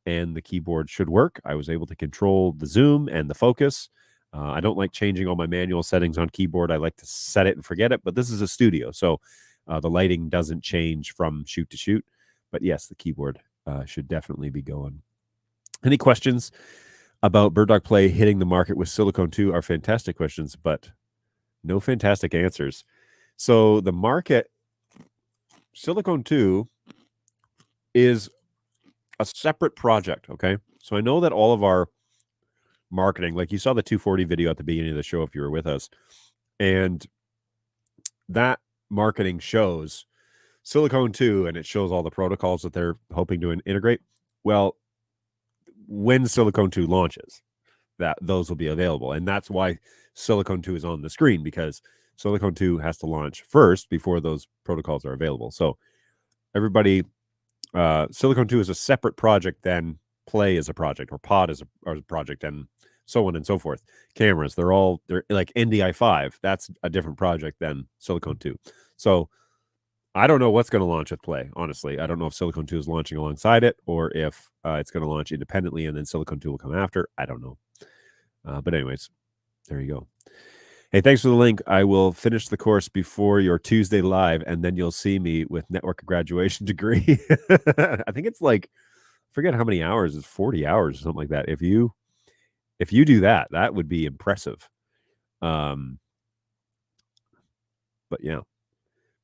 and the keyboard should work. I was able to control the zoom and the focus. I don't like changing all my manual settings on keyboard. I like to set it and forget it. But this is a studio, so the lighting doesn't change from shoot to shoot. But yes, the keyboard should definitely be going. Any questions about Bird Dog Play hitting the market with Silicone 2 are fantastic questions, but no fantastic answers. So the market, Silicone 2 is a separate project, okay? So I know that all of our marketing, like you saw the 240 video at the beginning of the show if you were with us, and that marketing shows Silicone 2, and it shows all the protocols that they're hoping to integrate. Well, when Silicone 2 launches, those will be available. And that's why Silicone 2 is on the screen, because Silicone 2 has to launch first before those protocols are available. So everybody, Silicone 2 is a separate project than Play is a project, or Pod is a project, and so on and so forth. Cameras, they're like NDI 5. That's a different project than Silicone 2. So I don't know what's going to launch with Play, honestly. I don't know if Silicone 2 is launching alongside it, or if it's going to launch independently and then Silicone 2 will come after. I don't know. But anyways, There you go. Hey, thanks for the link. I will finish the course before your Tuesday live, and then you'll see me with network graduation degree. I think it's like, I forget how many hours. It's 40 hours or something like that. If you do that, that would be impressive. But yeah.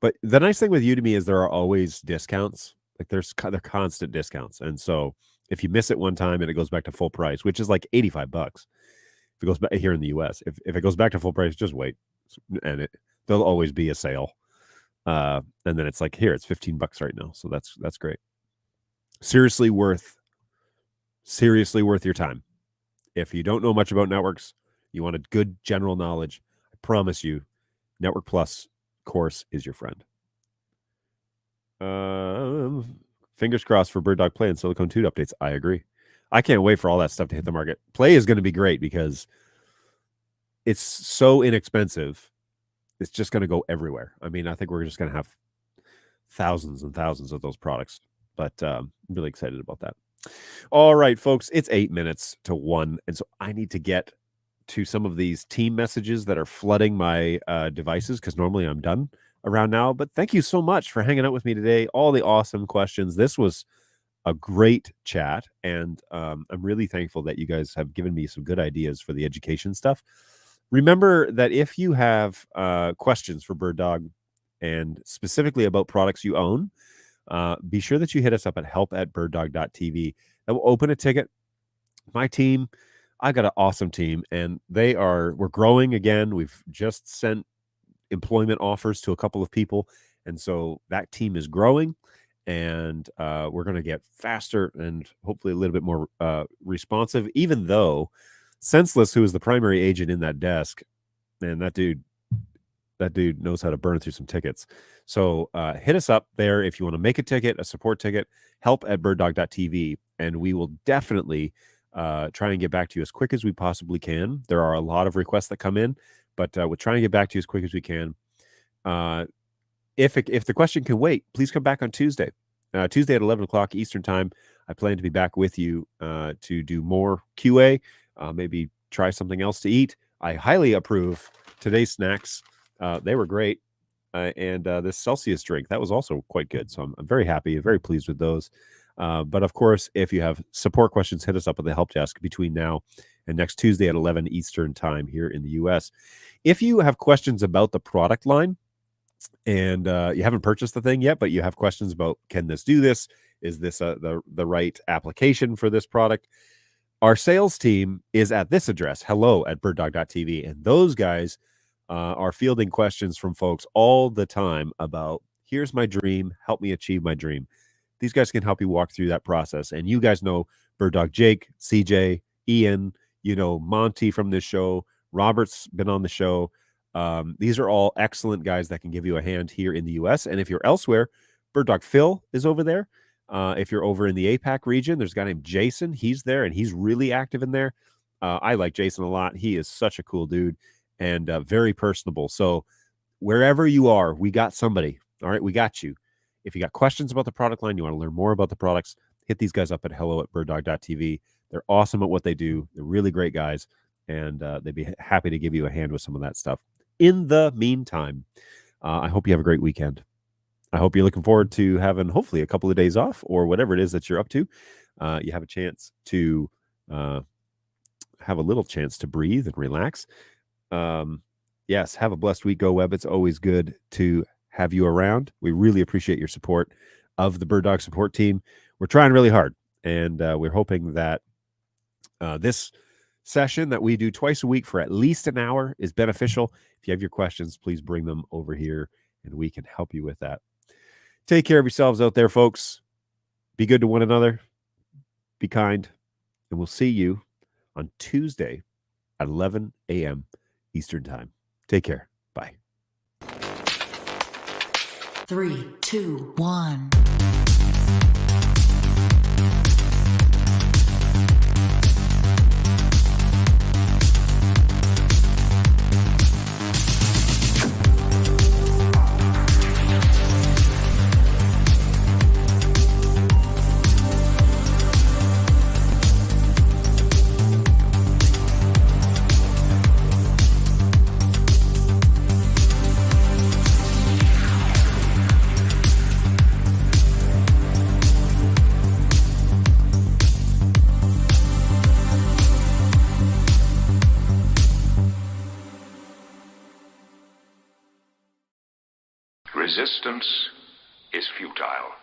But the nice thing with Udemy is there are always discounts. Like they're constant discounts. And so if you miss it one time and it goes back to full price, which is like $85. If it goes back here in the US, if it goes back to full price, just wait. And there'll always be a sale. And then it's like, here, it's $15 right now. So that's great. Seriously worth your time. If you don't know much about networks, you want a good general knowledge, I promise you, Network Plus course is your friend. Fingers crossed for Bird Dog Play and Silicon 2 updates. I agree. I can't wait for all that stuff to hit the market. Play is going to be great because it's so inexpensive. It's just going to go everywhere. I mean, I think we're just going to have thousands and thousands of those products, but I'm really excited about that. All right, folks, it's 8 minutes to 1. And so I need to get to some of these team messages that are flooding my devices because normally I'm done around now. But thank you so much for hanging out with me today. All the awesome questions. This was a great chat. And I'm really thankful that you guys have given me some good ideas for the education stuff. Remember that if you have questions for Bird Dog and specifically about products you own, be sure that you hit us up at help@birddog.tv. That will open a ticket. My team, I got an awesome team, and we're growing again. We've just sent employment offers to a couple of people, and so that team is growing, and we're going to get faster and hopefully a little bit more responsive, even though Senseless, who is the primary agent in that desk, man, that dude knows how to burn through some tickets. So hit us up there if you want to make a ticket, a support ticket, help@birddog.tv, and we will definitely try and get back to you as quick as we possibly can. There are a lot of requests that come in, but we'll try and get back to you as quick as we can. If the question can wait, please come back on Tuesday. Tuesday at 11 o'clock Eastern time. I plan to be back with you to do more QA, maybe try something else to eat. I highly approve today's snacks. They were great. And this Celsius drink, that was also quite good. So I'm very happy, very pleased with those. But of course, if you have support questions, hit us up at the help desk between now and next Tuesday at 11 Eastern time here in the US. If you have questions about the product line and you haven't purchased the thing yet, but you have questions about, can this do this? Is this the right application for this product? Our sales team is at this address, hello@birddog.tv. And those guys are fielding questions from folks all the time about, here's my dream, help me achieve my dream. These guys can help you walk through that process. And you guys know Bird Dog Jake, CJ, Ian, Monty from this show, Robert's been on the show. These are all excellent guys that can give you a hand here in the US. And if you're elsewhere, Bird Dog Phil is over there. If you're over in the APAC region, there's a guy named Jason. He's there, and he's really active in there. I like Jason a lot. He is such a cool dude and very personable. So wherever you are, we got somebody. All right, we got you. If you got questions about the product line, you want to learn more about the products, hit these guys up at hello@birddog.tv. They're awesome at what they do. They're really great guys, and they'd be happy to give you a hand with some of that stuff. In the meantime, I hope you have a great weekend. I hope you're looking forward to having hopefully a couple of days off or whatever it is that you're up to. You have a chance to have a little chance to breathe and relax. Yes, have a blessed week. Go Web. It's always good to have you around. We really appreciate your support of the Bird Dog support team. We're trying really hard, and we're hoping that this session that we do twice a week for at least an hour is beneficial. If you have your questions, please bring them over here, and we can help you with that. Take care of yourselves out there, folks. Be good to one another. Be kind, and we'll see you on Tuesday at 11 a.m. Eastern Time. Take care. Bye. 3, 2, 1. Resistance is futile.